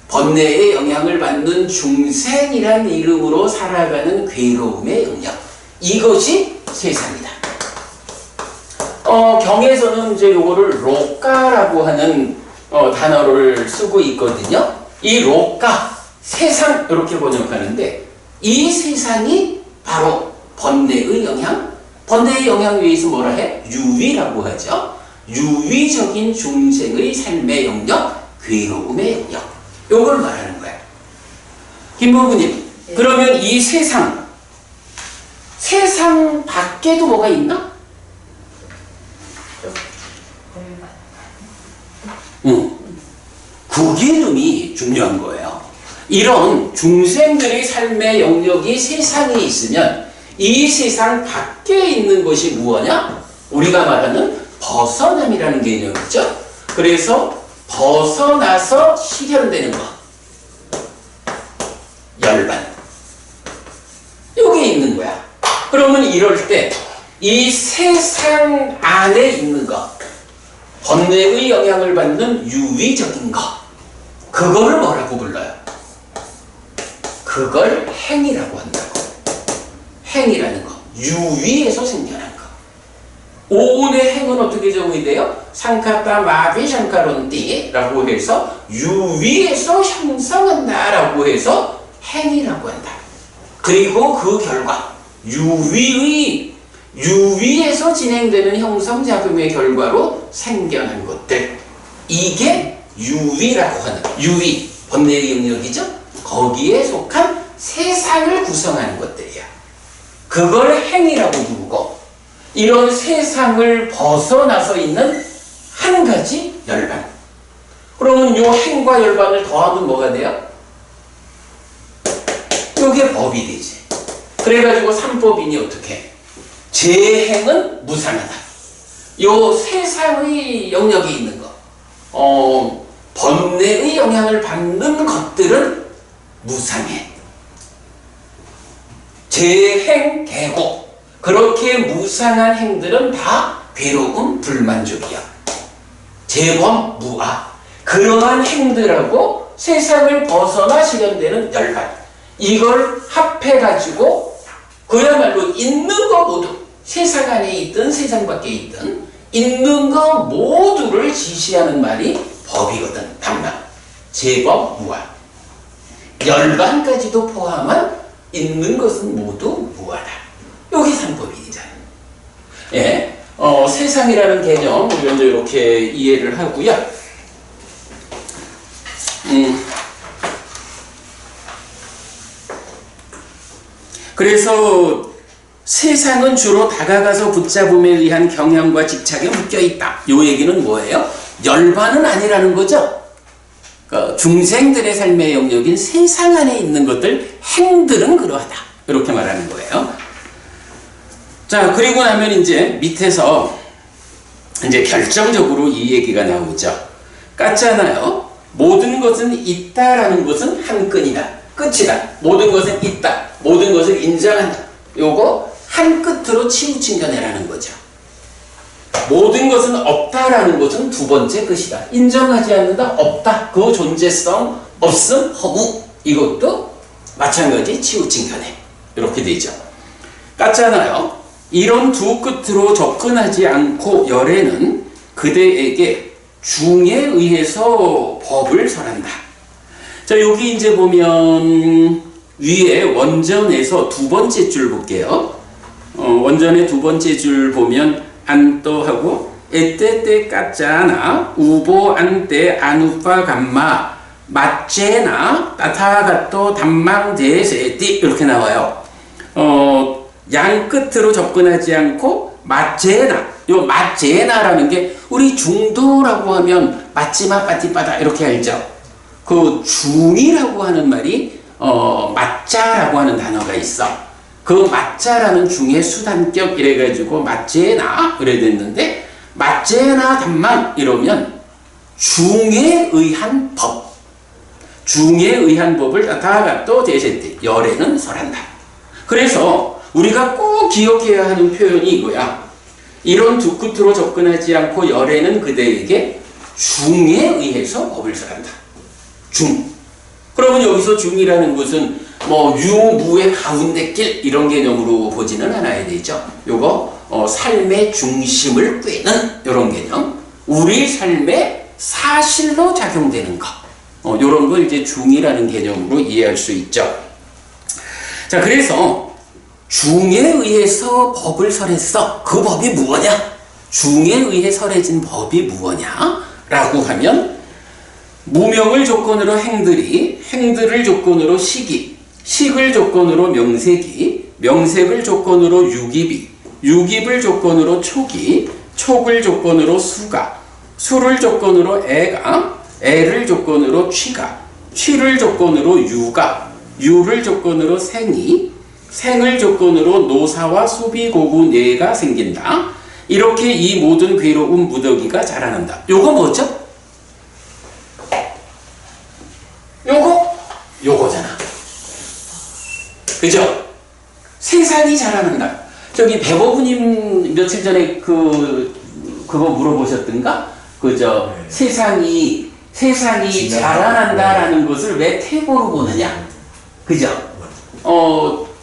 번뇌의 영향을 받는 중생이란 이름으로 살아가는 괴로움의 영역. 이것이 세상이다. 경에서는 이제 요거를 록가라고 하는 단어를 쓰고 있거든요. 이 록가, 세상 이렇게 번역하는데, 이 세상이 바로 번뇌의 영향, 번뇌의 영향 위에서 뭐라 해? 유위라고 하죠. 유위적인 중생의 삶의 영역, 괴로움의 영역. 요걸 말하는 거야. 김부부님, 네. 그러면 이 세상 밖에도 뭐가 있나? 그 개념이 중요한 거예요. 이런 중생들의 삶의 영역이 세상에 있으면 이 세상 밖에 있는 것이 무엇이냐? 우리가 말하는 벗어남이라는 개념이죠. 그래서 벗어나서 실현되는 것. 열반. 여기 있는 거야. 그러면 이럴 때 이 세상 안에 있는 것, 번뇌의 영향을 받는 유위적인 것, 그거를 뭐라고 불러요? 그걸 행이라고 한다고. 행이라는 것, 유위에서 생겨난 것. 오온의 행은 어떻게 적용이 돼요? 상카타 마비 샹카론띠라고 해서 유위에서 형성한다라고 해서 행이라고 한다. 그리고 그 결과 유위에서 진행되는 형성작용의 결과로 생겨난 것들, 이게 유위라고 하는, 유위, 번뇌의 영역이죠. 거기에 속한 세상을 구성하는 것들이야. 그걸 행이라고 부르고, 이런 세상을 벗어나서 있는 한 가지 열반. 그러면 요 행과 열반을 더하면 뭐가 돼요? 요게 법이 되지. 그래가지고 삼법이니 어떻게? 재행은 무상하다. 요 세상의 영역에 있는 거, 번뇌의 영향을 받는 것들은 무상해. 재행, 계곡. 그렇게 무상한 행들은 다 괴로움, 불만족이야. 재범, 무아. 그러한 행들하고 세상을 벗어나 실현되는 열반. 이걸 합해가지고 그야말로 있는 거 모두, 세상 안에 있든 세상 밖에 있든 있는 거 모두를 지시하는 말이 법이거든. 당랑, 재법, 무아. 열반까지도 포함한 있는 것은 모두 무아다. 여기 삼법이잖아. 예, 세상이라는 개념 우리 먼저 이렇게 이해를 하고요. 그래서 세상은 주로 다가가서 붙잡음에 의한 경향과 집착에 묶여있다. 요 얘기는 뭐예요? 열반은 아니라는 거죠. 중생들의 삶의 영역인 세상 안에 있는 것들, 행들은 그러하다. 이렇게 말하는 거예요. 자, 그리고 나면 이제 밑에서 이제 결정적으로 이 얘기가 나오죠. 같잖아요. 모든 것은 있다라는 것은 한 끈이다. 끝이다. 모든 것은 있다. 모든 것을 인정한다. 요거 한 끝으로 치우친겨내라는 거죠. 모든 것은 없다라는 것은 두 번째 끝이다. 인정하지 않는다. 없다. 그 존재성, 없음, 허무. 이것도 마찬가지 치우친겨내. 이렇게 되죠. 같잖아요. 이런 두 끝으로 접근하지 않고 열애는 그대에게 중에 의해서 법을 설한다. 자, 여기 이제 보면 위에 원전에서 두 번째 줄 볼게요. 원전의 두 번째 줄 보면 안떠하고 에떼떼 까짜나 우보 안떼 아누파 감마 맞제나 따타가또 담망대세띠 이렇게 나와요. 양 끝으로 접근하지 않고 맞제나, 요 맞제나라는 게 우리 중도라고 하면 맞지마 빠띠빠다 이렇게 알죠. 그 중이라고 하는 말이 맞자라고 하는 단어가 있어. 그 맞자라는 중의 수단격 이래가지고 맞제나 이래 됐는데, 맞제나 담만 이러면 중에 의한 법, 중에 의한 법을 다가또 대세때 열에는 설한다. 그래서 우리가 꼭 기억해야 하는 표현이 이거야. 이런 두 끝으로 접근하지 않고 열에는 그대에게 중에 의해서 법을 설한다. 중. 그러면 여기서 중이라는 것은 뭐 유무의 가운데 길 이런 개념으로 보지는 않아야 되죠. 요거 삶의 중심을 꿰는 이런 개념. 우리 삶의 사실로 작용되는 것. 요런 걸 이제 중이라는 개념으로 이해할 수 있죠. 자, 그래서 중에 의해서 법을 설했어. 그 법이 무엇이냐? 중에 의해 설해진 법이 무엇이냐? 라고 하면 무명을 조건으로 행들이, 행들을 조건으로 식이, 식을 조건으로 명색이, 명색을 조건으로 유깁이, 유깁을 조건으로 촉이, 촉을 조건으로 수가, 수를 조건으로 애가, 애를 조건으로 취가, 취를 조건으로 유가, 유를 조건으로 생이, 생을 조건으로 노사와 소비고구 뇌가 생긴다. 이렇게 이 모든 괴로운 무더기가 자라난다. 요거 뭐죠? 요거잖아. 그죠? 세상이 자라난다. 저기 배보부님 며칠 전에 그거 물어보셨던가? 그죠? 네. 세상이 자라난다라는 것을 왜 태보로 보느냐? 그죠?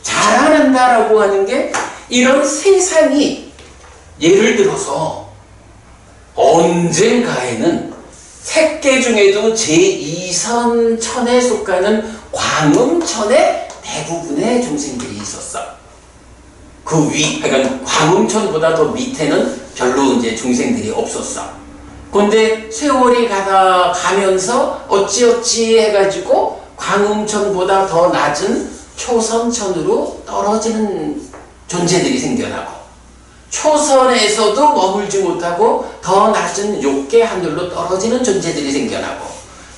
자라난다라고 하는 게 이런 세상이 예를 들어서 언젠가에는 색계 중에도 제2선 천에 속하는 광음천에 대부분의 중생들이 있었어. 그 위, 그러니까 광음천보다 더 밑에는 별로 이제 중생들이 없었어. 근데 세월이 가면서 어찌어찌 해가지고 광음천보다 더 낮은 초선천으로 떨어지는 존재들이 생겨나고 초선에서도 머물지 못하고 더 낮은 욕계 하늘로 떨어지는 존재들이 생겨나고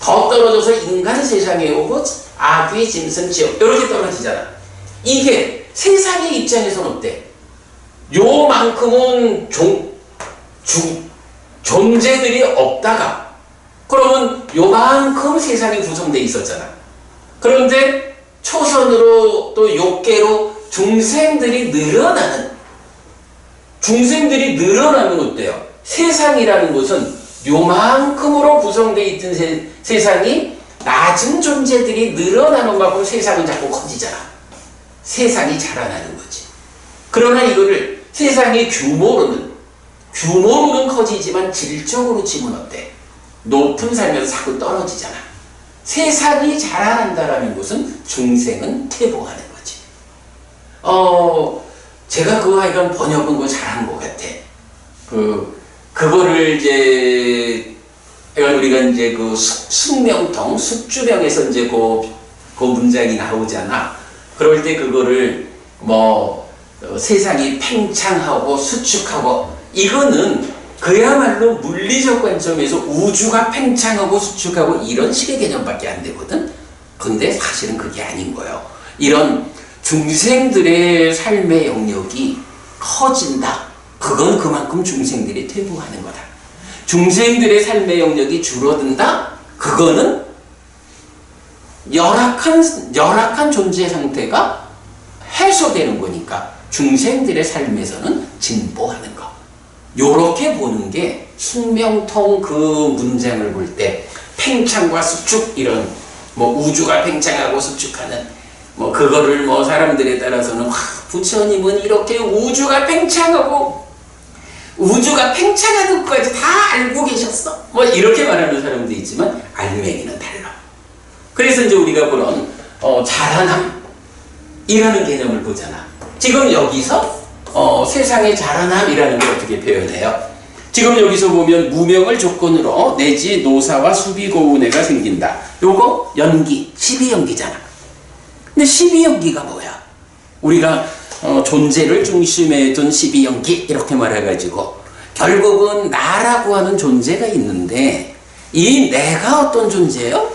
더 떨어져서 인간 세상에 오고 아귀, 짐승, 지옥 이렇게 떨어지잖아. 이게 세상의 입장에서는 어때? 요만큼은 존재들이 없다가 그러면 요만큼 세상이 구성되어 있었잖아. 그런데 초선으로 또 욕계로 중생들이 늘어나면 어때요? 세상이라는 것은 요만큼으로 구성되어 있던 세상이 낮은 존재들이 늘어나는 만큼 세상은 자꾸 커지잖아. 세상이 자라나는 거지. 그러나 이거를 세상의 규모로는 커지지만 질적으로 치면 어때? 높은 살면서 자꾸 떨어지잖아. 세상이 자라난다라는 것은 중생은 퇴보하는 거지. 제가 그거 하여간 번역은 거 잘한 것 같아. 그거를 이제, 우리가 이제 그 숙명통, 숙주병에서 이제 그 문장이 나오잖아. 그럴 때 그거를 세상이 팽창하고 수축하고, 이거는 그야말로 물리적 관점에서 우주가 팽창하고 수축하고 이런 식의 개념밖에 안 되거든? 근데 사실은 그게 아닌 거예요. 이런 중생들의 삶의 영역이 커진다. 그건 그만큼 중생들이 퇴보하는 거다. 중생들의 삶의 영역이 줄어든다. 그거는 열악한 존재 상태가 해소되는 거니까 중생들의 삶에서는 진보하는 거. 요렇게 보는 게 숙명통 그 문장을 볼 때 팽창과 수축 이런 우주가 팽창하고 수축하는 그거를 사람들에 따라서는 부처님은 이렇게 우주가 팽창하는 것까지 다 알고 계셨어. 이렇게 말하는 사람도 있지만 알맹이는 달라. 그래서 이제 우리가 그런 자라남이라는 개념을 보잖아. 지금 여기서 세상의 자라남이라는 걸 어떻게 표현해요? 지금 여기서 보면 무명을 조건으로 내지 노사와 수비고운애가 생긴다. 요거 연기, 12연기잖아. 근데 12연기가 뭐야? 우리가 존재를 중심에 둔 12연기 이렇게 말해가지고 결국은 나라고 하는 존재가 있는데 이 내가 어떤 존재예요?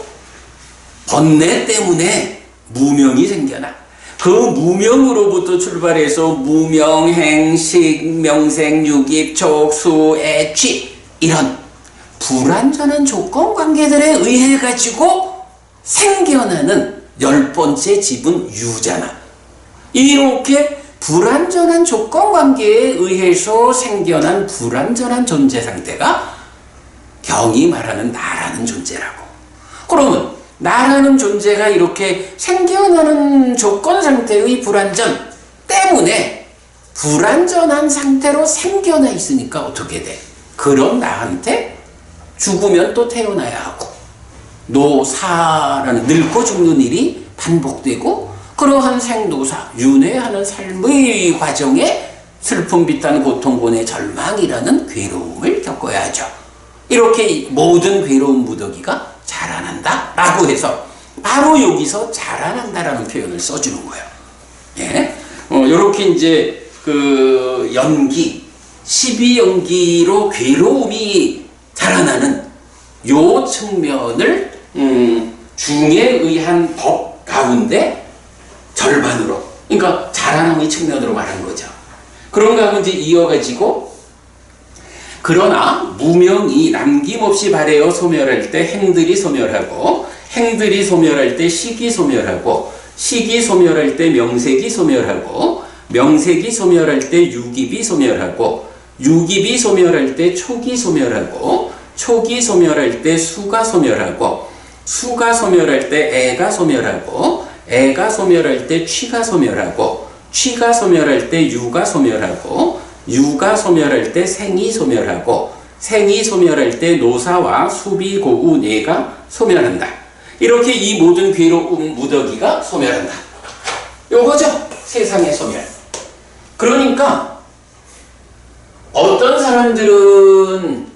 번뇌 때문에 무명이 생겨나. 그 무명으로부터 출발해서 무명, 행식, 명생, 유깁, 촉수, 애취 이런 불완전한 조건 관계들에 의해 가지고 생겨나는 10번째 집은 유잖아. 이렇게 불완전한 조건 관계에 의해서 생겨난 불완전한 존재 상태가 경이 말하는 나라는 존재라고. 그러면 나라는 존재가 이렇게 생겨나는 조건 상태의 불완전 때문에 불완전한 상태로 생겨나 있으니까 어떻게 돼? 그런 나한테 죽으면 또 태어나야 하고 노사라는 늙고 죽는 일이 반복되고 그러한 생노사, 윤회하는 삶의 과정에 슬픔, 비탄, 고통, 고뇌, 절망이라는 괴로움을 겪어야 하죠. 이렇게 모든 괴로운 무더기가 자라난다 라고 해서 바로 여기서 자라난다라는 표현을 써주는 거예요. 예? 요렇게 이제 그 연기, 12연기로 괴로움이 자라나는 요 측면을 중에 의한 법 가운데 절반으로, 그러니까 자라남의 측면으로 말한 거죠. 그런가 하면 이제 이어가지고 그러나 무명이 남김없이 발해어 소멸할 때 행들이 소멸하고 행들이 소멸할 때 식이 소멸하고 식이 소멸할 때 명색이 소멸하고 명색이 소멸할 때 유깁이 소멸하고 유깁이 소멸할 때 촉이 소멸하고 촉이 소멸할 때 수가 소멸하고 수가 소멸할 때 애가 소멸하고 애가 소멸할 때 취가 소멸하고 취가 소멸할 때 유가 소멸하고 유가 소멸할 때 생이 소멸하고 생이 소멸할 때 노사와 수비, 고우, 뇌가 소멸한다. 이렇게 이 모든 괴로움 무더기가 소멸한다. 요거죠. 세상의 소멸. 그러니까 어떤 사람들은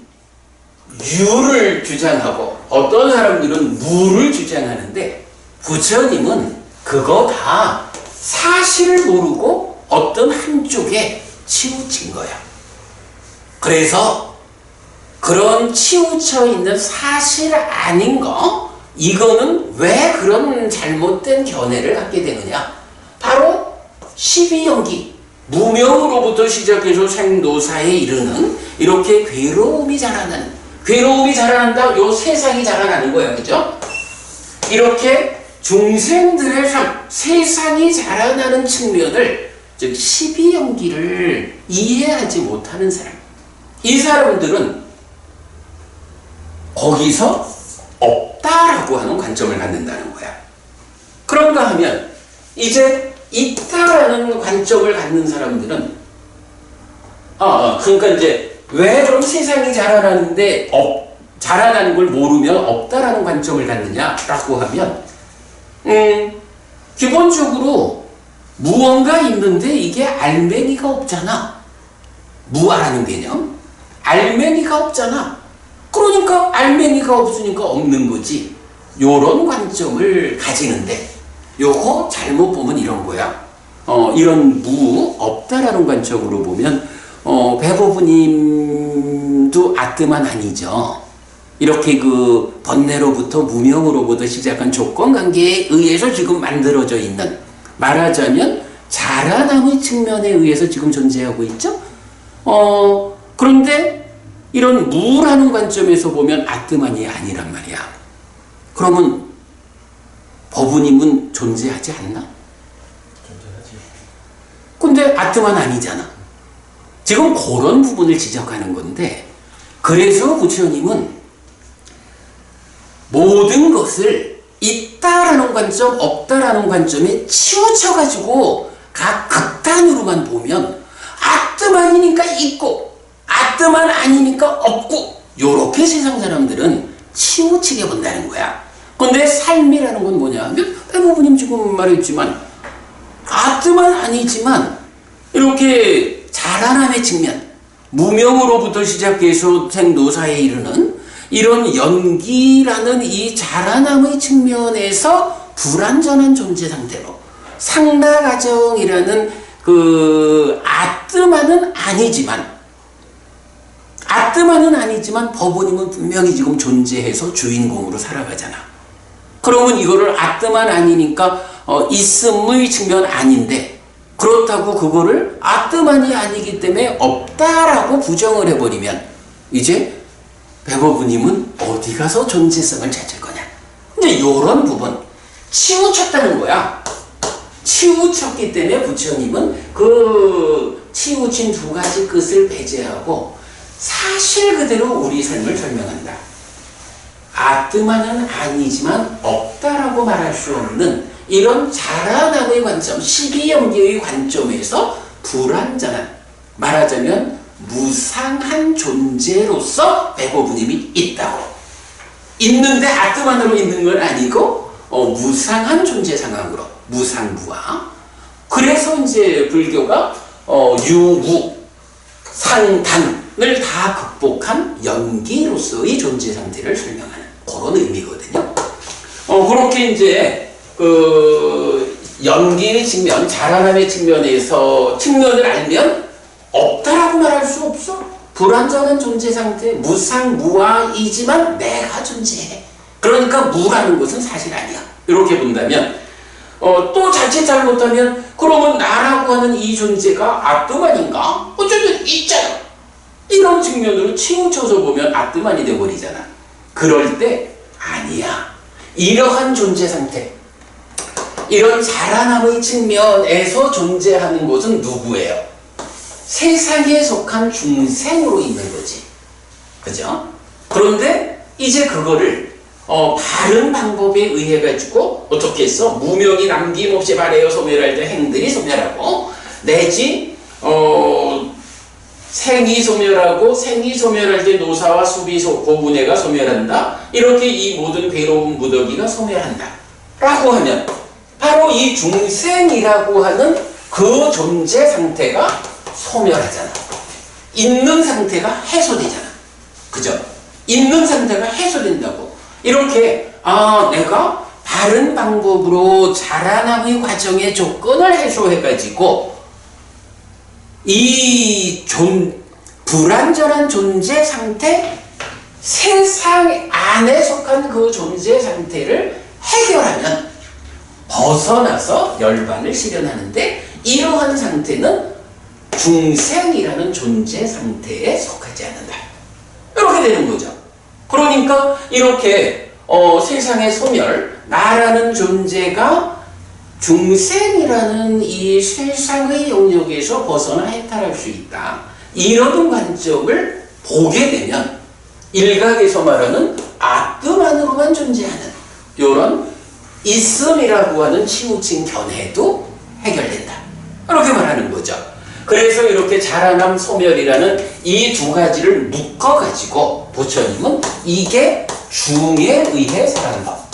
유를 주장하고 어떤 사람들은 무를 주장하는데 부처님은 그거 다 사실을 모르고 어떤 한쪽에 치우친 거야. 그래서 그런 치우쳐 있는 사실 아닌 거, 이거는 왜 그런 잘못된 견해를 갖게 되느냐? 바로 12연기, 무명으로부터 시작해서 생노사에 이르는 이렇게 괴로움이 자라난다. 요 세상이 자라나는 거예요. 그죠? 이렇게 중생들의 삶, 세상이 자라나는 측면을, 즉 12연기를 이해하지 못하는 사람, 이 사람들은 거기서 없다라고 하는 관점을 갖는다는 거야. 그런가 하면 이제 있다라는 관점을 갖는 사람들은 그러니까 이제 왜 그럼 세상이 자라나는데 자라나는 걸 모르면 없다라는 관점을 갖느냐라고 하면 기본적으로 무언가 있는데 이게 알맹이가 없잖아. 무아라는 개념. 알맹이가 없잖아. 그러니까 알맹이가 없으니까 없는 거지. 요런 관점을 가지는데 요거 잘못 보면 이런 거야. 이런 없다라는 관점으로 보면 배보부님도 아뜨만 아니죠. 이렇게 그 번뇌로부터 무명으로부터 시작한 조건관계에 의해서 지금 만들어져 있는, 말하자면 자라남의 측면에 의해서 지금 존재하고 있죠. 그런데 이런 무라는 관점에서 보면 아뜨만이 아니란 말이야. 그러면 법부님은 존재하지 않나? 존재하지. 근데 아뜨만 아니잖아. 지금 그런 부분을 지적하는 건데, 그래서 부처님은 모든 것을 있다라는 관점, 없다라는 관점에 치우쳐가지고 각 극단으로만 보면 아뜨만이니까 있고 아뜨만 아니니까 없고, 요렇게 세상 사람들은 치우치게 본다는 거야. 근데 삶이라는 건 뭐냐 하면, 배부부님 지금 말했지만 아뜨만 아니지만 이렇게 자라남의 측면, 무명으로부터 시작해서 생노사에 이르는 이런 연기라는 이 자라남의 측면에서 불완전한 존재 상태로 상나가정이라는 그 아뜨만은 아니지만 법부님은 분명히 지금 존재해서 주인공으로 살아가잖아. 그러면 이거를 아뜨만 아니니까 있음의 측면 아닌데, 그렇다고 그거를 아뜨만이 아니기 때문에 없다라고 부정을 해버리면 이제 배법부님은 어디 가서 존재성을 찾을 거냐. 이제 이런 부분 치우쳤다는 거야. 치우쳤기 때문에 부처님은 그 치우친 두 가지 끝을 배제하고 사실 그대로 우리 삶을 설명한다. 아뜨만은 아니지만 없다라고 말할 수 없는 이런 자라남의 관점, 12연계의 관점에서 불완전한, 말하자면 무상한 존재로서 배보부님이 있다고. 있는데 아뜨만으로 있는 건 아니고 무상한 존재 상황으로, 무상무아. 그래서 이제 불교가 유무, 상단을 다 극복한 연기로서의 존재 상태를 설명하는 그런 의미거든요. 그렇게 이제 그 연기의 측면, 자라남의 측면을 알면 없다라고 말할 수 없어. 불완전한 존재 상태, 무상무아이지만 내가 존재해. 그러니까 무라는 것은 사실 아니야. 이렇게 본다면 또 자칫 잘못하면 그러면 나라고 하는 이 존재가 아뜨만인가? 어쨌든 있잖아. 이런 측면으로 치우쳐서 보면 아뜨만이 되어버리잖아. 그럴 때 아니야. 이러한 존재 상태, 이런 자라남의 측면에서 존재하는 것은 누구예요? 세상에 속한 중생으로 있는 거지. 그죠? 그런데 이제 그거를 바른 방법에 의해 가지고 어떻게 했어? 무명이 남김없이 발해여 소멸할 때 행들이 소멸하고, 내지 생이 소멸하고, 생이 소멸할 때 노사와 수비 고분해가 소멸한다. 이렇게 이 모든 괴로운 무더기가 소멸한다 라고 하면 바로 이 중생이라고 하는 그 존재 상태가 소멸하잖아. 있는 상태가 해소되잖아. 그죠? 있는 상태가 해소된다고. 이렇게 내가 다른 방법으로 자라남의 과정의 조건을 해소해가지고 이 불완전한 존재 상태, 세상 안에 속한 그 존재 상태를 해결하면 벗어나서 열반을 실현하는데, 이러한 상태는 중생이라는 존재 상태에 속하지 않는다. 이렇게 되는 거죠. 그러니까 이렇게 세상의 소멸, 나라는 존재가 중생이라는 이 세상의 영역에서 벗어나 해탈할 수 있다. 이런 관점을 보게 되면 일각에서 말하는 아뜸만으로만 존재하는 이런 있음이라고 하는 치우친 견해도 해결된다. 이렇게 말하는 거죠. 그래서 이렇게 자라남 소멸이라는 이 두 가지를 묶어가지고 부처님은 이게 중에 의해 설하는 법.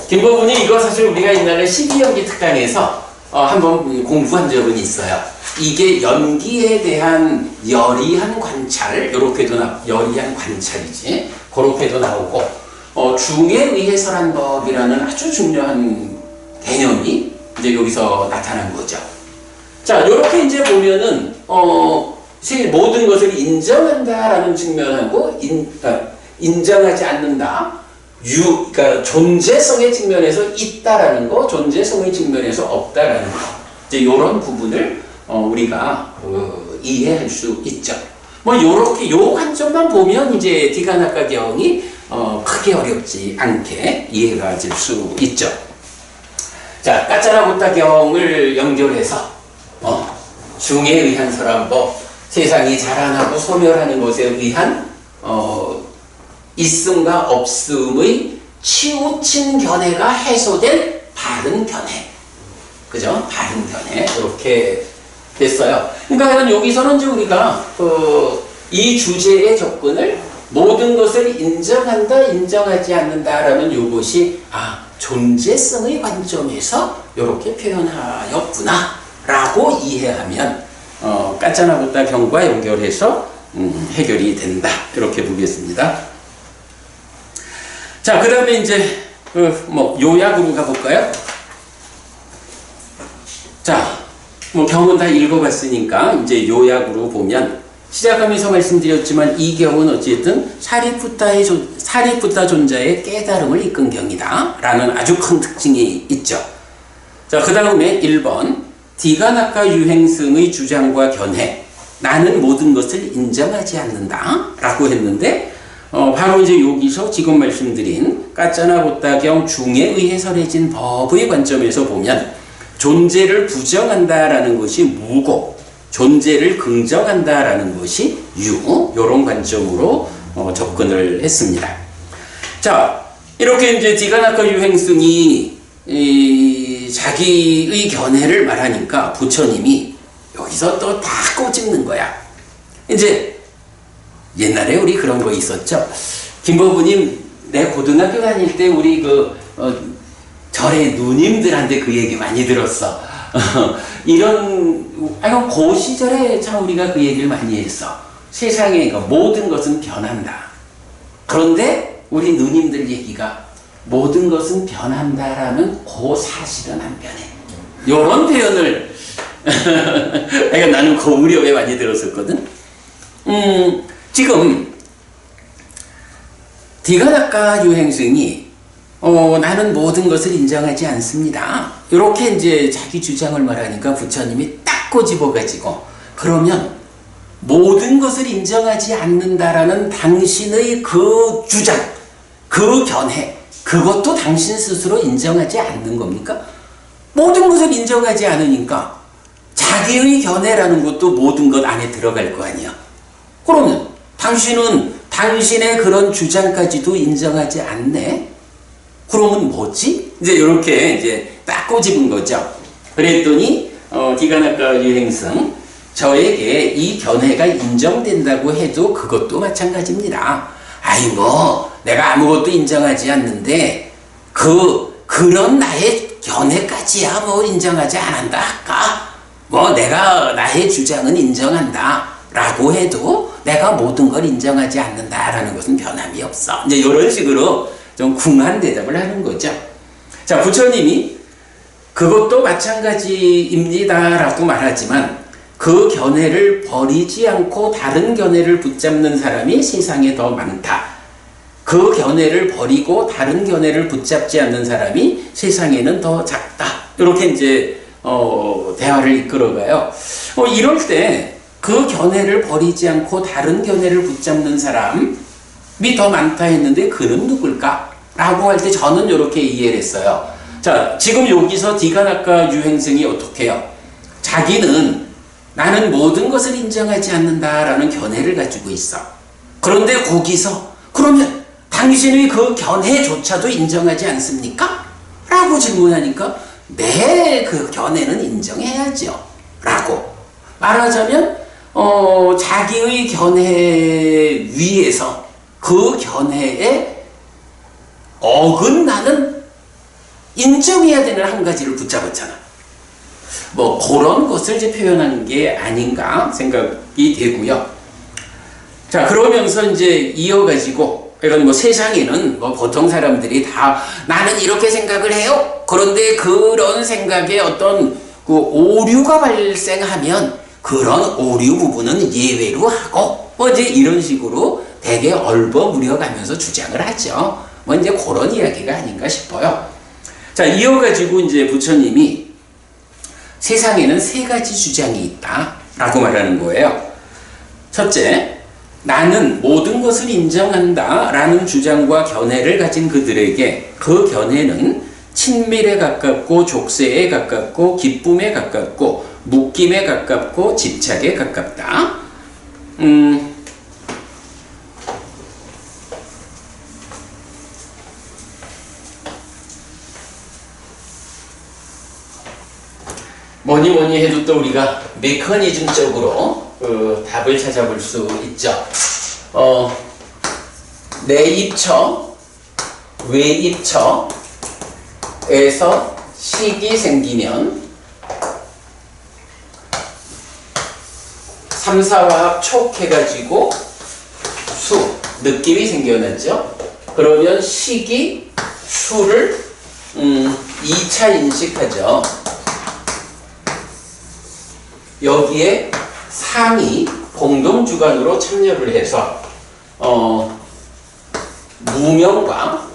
김법문이 이거 사실 우리가 옛날에 12연기 특강에서 한번 공부한 적은 있어요. 이게 연기에 대한 여리한 관찰, 요렇게도 여리한 관찰이지, 그렇게도 나오고, 중에 의해 설한 법이라는 아주 중요한 개념이 이제 여기서 나타난 거죠. 자, 요렇게 이제 보면은, 모든 것을 인정한다라는 측면하고, 인정하지 않는다. 그러니까 존재성의 측면에서 있다라는 거, 존재성의 측면에서 없다라는 거. 이제 요런 부분을 우리가 이해할 수 있죠. 뭐 요렇게 요 관점만 보면 이제 디가나카경이 크게 어렵지 않게 이해가 될 수 있죠. 자, 까짜라부타경을 연결해서 중에 의한 설한법, 세상이 자라나고 소멸하는 것에 의한 있음과 없음의 치우친 견해가 해소된 바른 견해. 그죠? 바른 견해. 이렇게 됐어요. 그러니까 여기서는 이제 우리가 이 주제의 접근을 모든 것을 인정한다, 인정하지 않는다라는 이것이 존재성의 관점에서 이렇게 표현하였구나 라고 이해하면 까짜나부타 경과 연결해서 해결이 된다. 이렇게 보겠습니다. 자, 그 다음에 이제 요약으로 가볼까요? 자, 경은 다 읽어봤으니까 이제 요약으로 보면, 시작하면서 말씀드렸지만 이 경은 어쨌든 사리푸타 존자의 깨달음을 이끈 경이다 라는 아주 큰 특징이 있죠. 자, 그 다음에 1번 디가나카 유행승의 주장과 견해, 나는 모든 것을 인정하지 않는다 라고 했는데, 바로 이제 여기서 지금 말씀드린 까짜나부타경 중에 의해 설해진 법의 관점에서 보면 존재를 부정한다라는 것이 무고, 존재를 긍정한다라는 것이 유, 이런 관점으로 접근을 했습니다. 자, 이렇게 이제 디가나카 유행승이 자기의 견해를 말하니까 부처님이 여기서 또 다 꼬집는 거야. 이제 옛날에 우리 그런 거 있었죠. 김법부님, 내 고등학교 다닐 때 우리 절의 누님들한테 그 얘기 많이 들었어. 그 시절에 참 우리가 그 얘기를 많이 했어. 세상에 모든 것은 변한다. 그런데 우리 누님들 얘기가 모든 것은 변한다라는 그 사실은 안 변해. 요런 표현을 나는 그 무렵에 많이 들었었거든. 지금 디가나카 유행승이 나는 모든 것을 인정하지 않습니다. 이렇게 이제 자기 주장을 말하니까 부처님이 딱 꼬집어가지고, 그러면 모든 것을 인정하지 않는다라는 당신의 그 주장, 그 견해, 그것도 당신 스스로 인정하지 않는 겁니까? 모든 것을 인정하지 않으니까 자기의 견해라는 것도 모든 것 안에 들어갈 거 아니야. 그러면 당신은 당신의 그런 주장까지도 인정하지 않네? 그러면 뭐지? 이제 이렇게 이제 딱 꼬집은 거죠. 그랬더니 디가나카 유행승, 저에게 이 견해가 인정된다고 해도 그것도 마찬가지입니다. 내가 아무것도 인정하지 않는데 그런 나의 견해까지야 인정하지 않는다 할까? 내가 나의 주장은 인정한다 라고 해도 내가 모든 걸 인정하지 않는다라는 것은 변함이 없어. 이제 이런 식으로 좀 궁한 대답을 하는 거죠. 자, 부처님이 그것도 마찬가지입니다라고 말하지만 그 견해를 버리지 않고 다른 견해를 붙잡는 사람이 세상에 더 많다. 그 견해를 버리고 다른 견해를 붙잡지 않는 사람이 세상에는 더 작다. 이렇게 이제 대화를 이끌어가요. 이럴 때 그 견해를 버리지 않고 다른 견해를 붙잡는 사람이 더 많다 했는데 그는 누굴까? 라고 할 때 저는 이렇게 이해를 했어요. 자, 지금 여기서 디가나카 유행승이 어떻게 해요? 자기는 나는 모든 것을 인정하지 않는다라는 견해를 가지고 있어. 그런데 거기서 그러면 당신의 그 견해조차도 인정하지 않습니까? 라고 질문하니까 네, 그 견해는 인정해야죠. 라고 말하자면 자기의 견해 위에서 그 견해에 어긋나는 인정해야 되는 한 가지를 붙잡았잖아. 뭐 그런 것을 이제 표현한 게 아닌가 생각이 되고요. 자, 그러면서 이제 이어가지고 그러니까 뭐 세상에는 뭐 보통 사람들이 다 나는 이렇게 생각을 해요. 그런데 그런 생각에 어떤 그 오류가 발생하면 그런 오류 부분은 예외로 하고 뭐 이제 이런 식으로 되게 얼버무려가면서 주장을 하죠. 뭐 이제 그런 이야기가 아닌가 싶어요. 자, 이어가지고 이제 부처님이 세상에는 세 가지 주장이 있다 라고 말하는 거예요. 첫째, 나는 모든 것을 인정한다 라는 주장과 견해를 가진 그들에게 그 견해는 친밀에 가깝고 족쇄에 가깝고 기쁨에 가깝고 묶임에 가깝고 집착에 가깝다. 뭐니 해도 또 우리가 메커니즘적으로 그 답을 찾아볼 수 있죠. 내입처, 외입처에서 식이 생기면 삼사화합 촉 해가지고 수, 느낌이 생겨났죠. 그러면 식이 수를 2차 인식하죠. 여기에 상이 공동주관으로 참여를 해서 무명과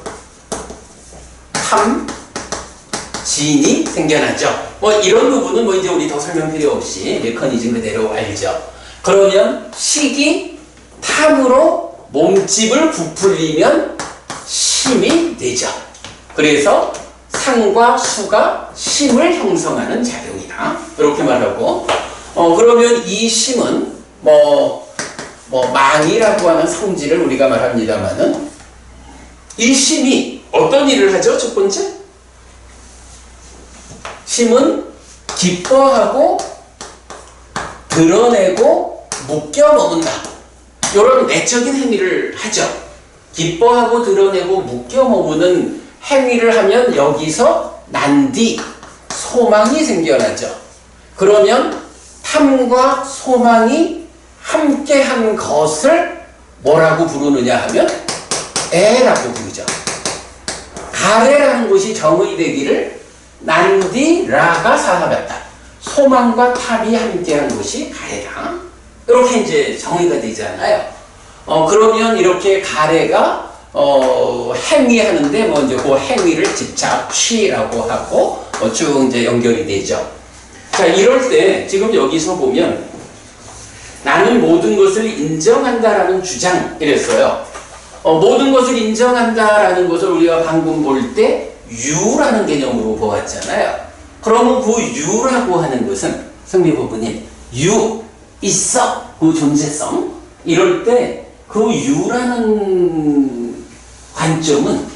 탐, 진이 생겨나죠. 뭐 이런 부분은 뭐 이제 우리 더 설명 필요 없이 메커니즘 그대로 알죠. 그러면 식이 탐으로 몸집을 부풀리면 심이 되죠. 그래서 상과 수가 심을 형성하는 작용이다. 이렇게 말하고 그러면 이 심은 뭐 망이라고 하는 성질을 우리가 말합니다만은 이 심이 어떤 일을 하죠? 첫 번째, 심은 기뻐하고 드러내고 묶여 머문다. 이런 내적인 행위를 하죠. 기뻐하고 드러내고 묶여 머무는 행위를 하면 여기서 난디, 소망이 생겨나죠. 그러면 탐과 소망이 함께한 것을 뭐라고 부르느냐 하면 애라고 부르죠. 가래라는 것이 정의되기를 난디라가 사하였다. 소망과 탐이 함께한 것이 가래다. 이렇게 이제 정의가 되잖아요. 그러면 이렇게 가래가 행위하는데 뭐 이제 그 행위를 집착, 취라고 하고 쭉 이제 연결이 되죠. 자, 이럴 때 지금 여기서 보면 나는 모든 것을 인정한다라는 주장 이랬어요. 모든 것을 인정한다라는 것을 우리가 방금 볼 때 유라는 개념으로 보았잖아요. 그러면 그 유라고 하는 것은 성리부부님 유 있어 그 존재성 이럴 때 그 유라는 관점은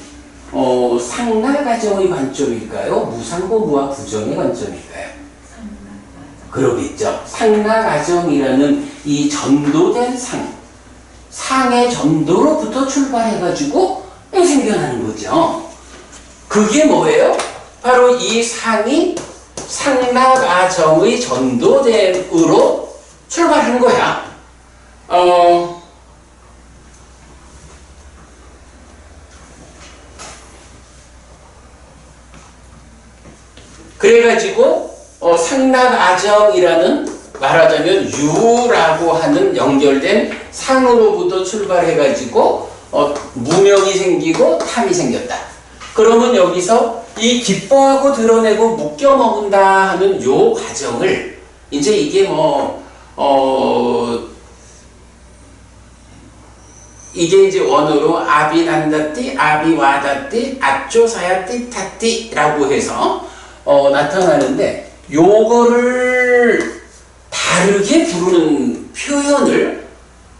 상나가정의 관점일까요? 무상고무와 부정의 관점일까요? 그러겠죠. 상나가정이라는 이 전도된 상의 전도로부터 출발해가지고 생겨나는 거죠. 그게 뭐예요? 바로 이 상이 상나가정의 전도됨으로 출발한 거야. 그래가지고 상락아정이라는 말하자면 유라고 하는 연결된 상으로부터 출발해가지고 무명이 생기고 탐이 생겼다. 그러면 여기서 이 기뻐하고 드러내고 묶여 먹는다 하는 요 과정을 이제 이게 이게 이제 원어로 아비난다띠, 아비와다띠, 아쪼사야띠, 타띠라고 해서 나타나는데 요거를 다르게 부르는 표현을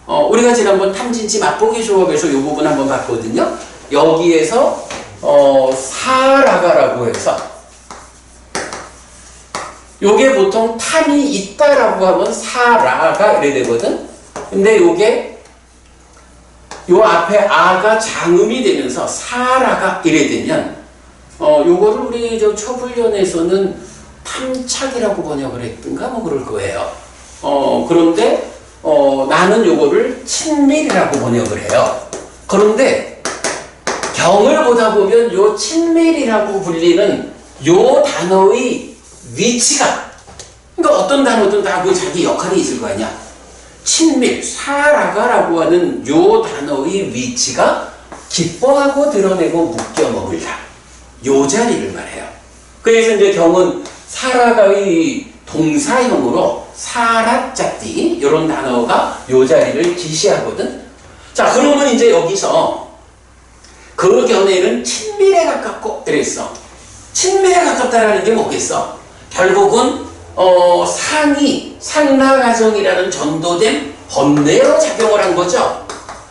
우리가 지난번 탐진치 맛보기 조합에서 요 부분 한번 봤거든요. 여기에서 사라가라고 해서 요게 보통 탐이 있다라고 하면 사라가 이래 되거든. 근데 요게 요 앞에 아가 장음이 되면서 사라가 이래 되면 요거를 우리 저 초불련에서는 탐착이라고 번역을 했던가 뭐 그럴 거예요. 그런데 나는 요거를 친밀이라고 번역을 해요. 그런데 경을 보다 보면 요 친밀이라고 불리는 요 단어의 위치가, 그러니까 어떤 단어든 다 그 자기 역할이 있을 거 아니야. 친밀, 사라가라고 하는 요 단어의 위치가 기뻐하고 드러내고 묶여 먹을다. 요 자리를 말해요. 그래서 이제 경은 사라가의 동사형으로 사라짜띠 이런 단어가 요 자리를 지시하거든. 자, 그러면 이제 여기서 그 견해는 친밀에 가깝고 그랬어. 친밀에 가깝다라는 게 뭐겠어? 결국은 상락아정이라는 전도된 번뇌로 작용을 한 거죠.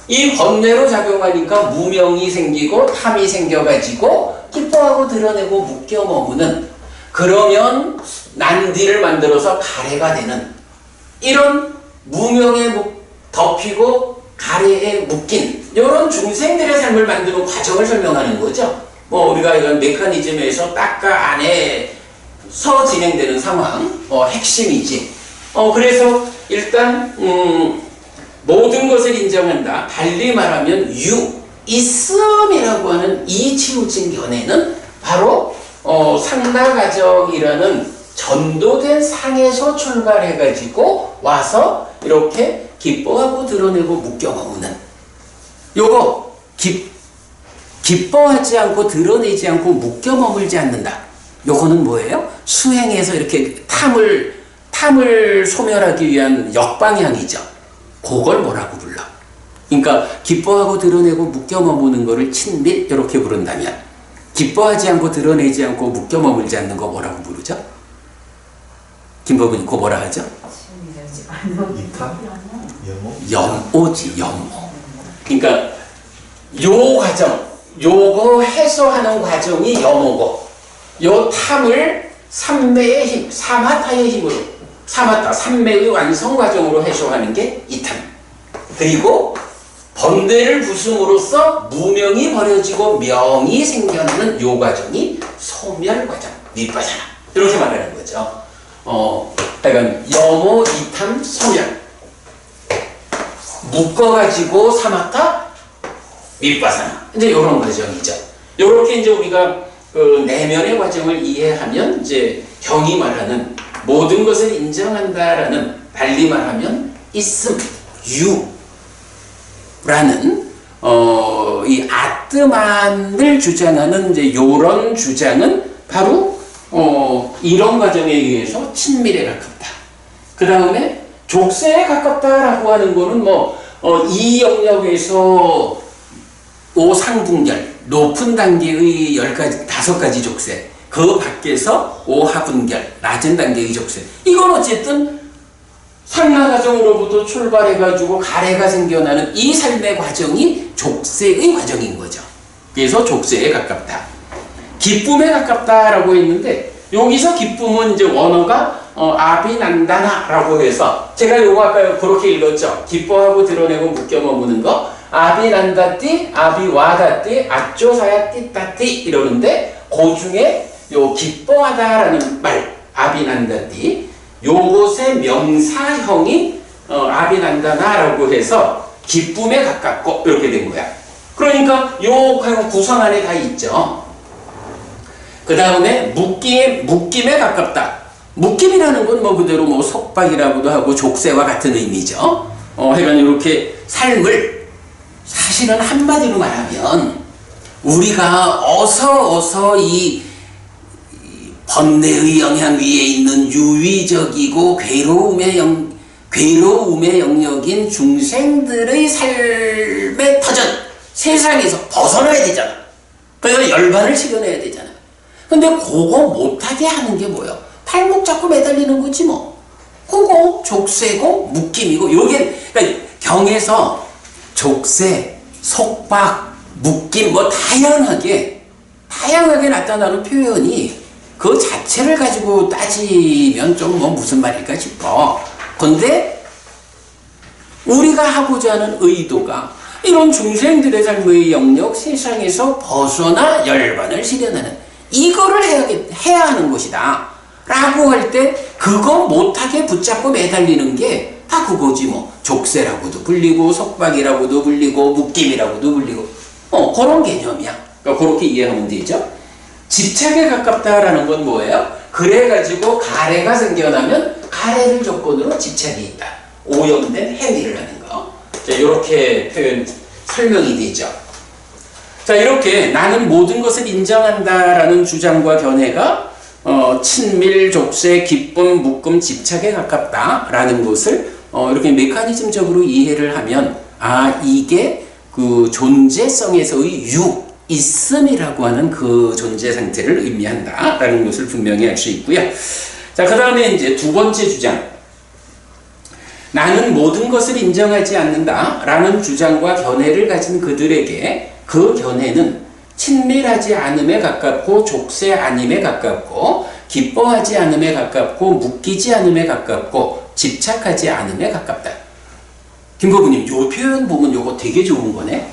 이 번뇌로 작용하니까 무명이 생기고 탐이 생겨가지고 기뻐하고 드러내고 묶여 머무는, 그러면 난디를 만들어서 가래가 되는 이런 무명에 덮이고 가래에 묶인 이런 중생들의 삶을 만드는 과정을 설명하는 거죠. 우리가 이런 메커니즘에서 딱가 안에서 진행되는 상황, 핵심이지. 그래서 일단 모든 것을 인정한다. 달리 말하면 있음이라고 하는 이 치우친 견해는 바로 상락아정이라는 전도된 상에서 출발해가지고 와서 이렇게 기뻐하고 드러내고 묶여 머무는 요거 기뻐하지 않고 드러내지 않고 묶여 머물지 않는다. 요거는 뭐예요? 수행에서 이렇게 탐을 소멸하기 위한 역방향이죠. 그걸 뭐라고 불러? 그러니까 기뻐하고 드러내고 묶여 머무는 거를 친밀 이렇게 부른다면, 기뻐하지 않고 드러내지 않고 묶여 머물지 않는 거 뭐라고 부르죠? 김법은이 그거 뭐라 하죠? 이탐? 염호? 염오지, 염오. 그러니까 요 과정, 요거 해소하는 과정이 염오고, 요 탐을 삼매의 힘, 사마타의 힘으로, 삼매의 완성 과정으로 해소하는 게 이탐. 그리고 번뇌를 부숨으로써 무명이 버려지고 명이 생겨나는 요 과정이 소멸 과정, 밑바사나. 이렇게 말하는 거죠. 그러니까 염오, 이탐, 소멸. 묶어가지고 사마타, 밑바사나. 이제 이런 과정이죠. 이렇게 이제 우리가 그 내면의 과정을 이해하면 이제 경이 말하는 모든 것을 인정한다라는, 달리 말하면 있음, 유라는 이 아뜨만을 주장하는 이제 요런 주장은 바로 이런 과정에 의해서 친밀에 가깝다. 그 다음에 족쇄에 가깝다라고 하는 거는 이 영역에서 오상분결, 높은 단계의 5가지 족쇄, 그 밖에서 오하분결, 낮은 단계의 족쇄. 이건 어쨌든 상락아정으로부터 출발해가지고 가래가 생겨나는 이 삶의 과정이 족쇄의 과정인 거죠. 그래서 족쇄에 가깝다. 기쁨에 가깝다라고 했는데, 여기서 기쁨은 이제 원어가 아비난다나라고 해서, 제가 요거 아까 그렇게 읽었죠. 기뻐하고 드러내고 묶여 머무는 거, 아비난다띠, 아비와다띠, 아쪼사야띠따띠 이러는데, 그 중에 요 기뻐하다라는 말, 아비난다띠, 요것의 명사형이 아비난다나라고 해서 기쁨에 가깝고 이렇게 된 거야. 그러니까 요 구성 안에 다 있죠. 그 다음에 묶임에 가깝다. 묶임이라는 건 뭐 그대로 뭐 속박이라고도 하고 족쇄와 같은 의미죠. 하여간 이렇게 삶을 사실은 한마디로 말하면 우리가 어서 이 번뇌의 영향 위에 있는 유의적이고 괴로움의 영역인 중생들의 삶의 터전, 세상에서 벗어나야 되잖아. 그래서 열반을 실현해야 되잖아. 근데 그거 못하게 하는 게 뭐야? 팔목 잡고 매달리는 거지 뭐. 그거 족쇄고 묶임이고, 요게 그러니까 경에서 족쇄, 속박, 묶임 뭐 다양하게 나타나는 표현이 그 자체를 가지고 따지면 좀 뭐 무슨 말일까 싶어. 근데 우리가 하고자 하는 의도가 이런 중생들의 삶의 영역, 세상에서 벗어나 열반을 실현하는 이거를 해야 하는 것이다 라고 할 때 그거 못하게 붙잡고 매달리는 게 다 그거지 뭐. 족쇄라고도 불리고 속박이라고도 불리고 묶임이라고도 불리고 그런 개념이야. 그러니까 그렇게 이해하면 되죠. 집착에 가깝다라는 건 뭐예요? 그래가지고 가래가 생겨나면 가래를 조건으로 집착이 있다. 오염된 행위를 하는 거. 자, 이렇게 표현 설명이 되죠. 자, 이렇게 나는 모든 것을 인정한다라는 주장과 견해가 친밀, 족쇄, 기쁨, 묶음, 집착에 가깝다라는 것을 이렇게 메커니즘적으로 이해를 하면 이게 그 존재성에서의 있음이라고 하는 그 존재 상태를 의미한다라는 것을 분명히 알 수 있고요. 자, 그 다음에 이제 두 번째 주장. 나는 모든 것을 인정하지 않는다라는 주장과 견해를 가진 그들에게 그 견해는 친밀하지 않음에 가깝고 족쇄 아님에 가깝고 기뻐하지 않음에 가깝고 묶이지 않음에 가깝고 집착하지 않음에 가깝다. 김거부님, 요 표현 보면 요거 되게 좋은 거네.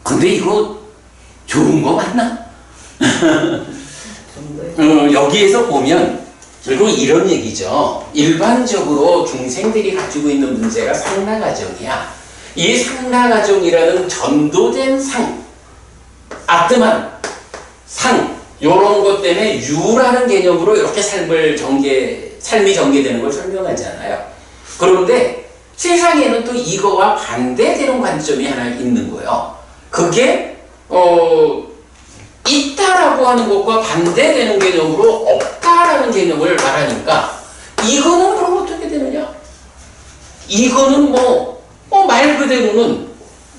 근데 이거 좋은 거 맞나? 여기에서 보면 결국 이런 얘기죠. 일반적으로 중생들이 가지고 있는 문제가 상나가정이야. 이 상나가정이라는 전도된 아뜸한 요런 것 때문에 유라는 개념으로 이렇게 삶이 전개되는 걸 설명하잖아요. 그런데 세상에는 또 이거와 반대되는 관점이 하나 있는 거예요. 그게 있다라고 하는 것과 반대되는 개념으로 없다라는 개념을 말하니까 이거는 그럼 어떻게 되느냐? 이거는 말 그대로는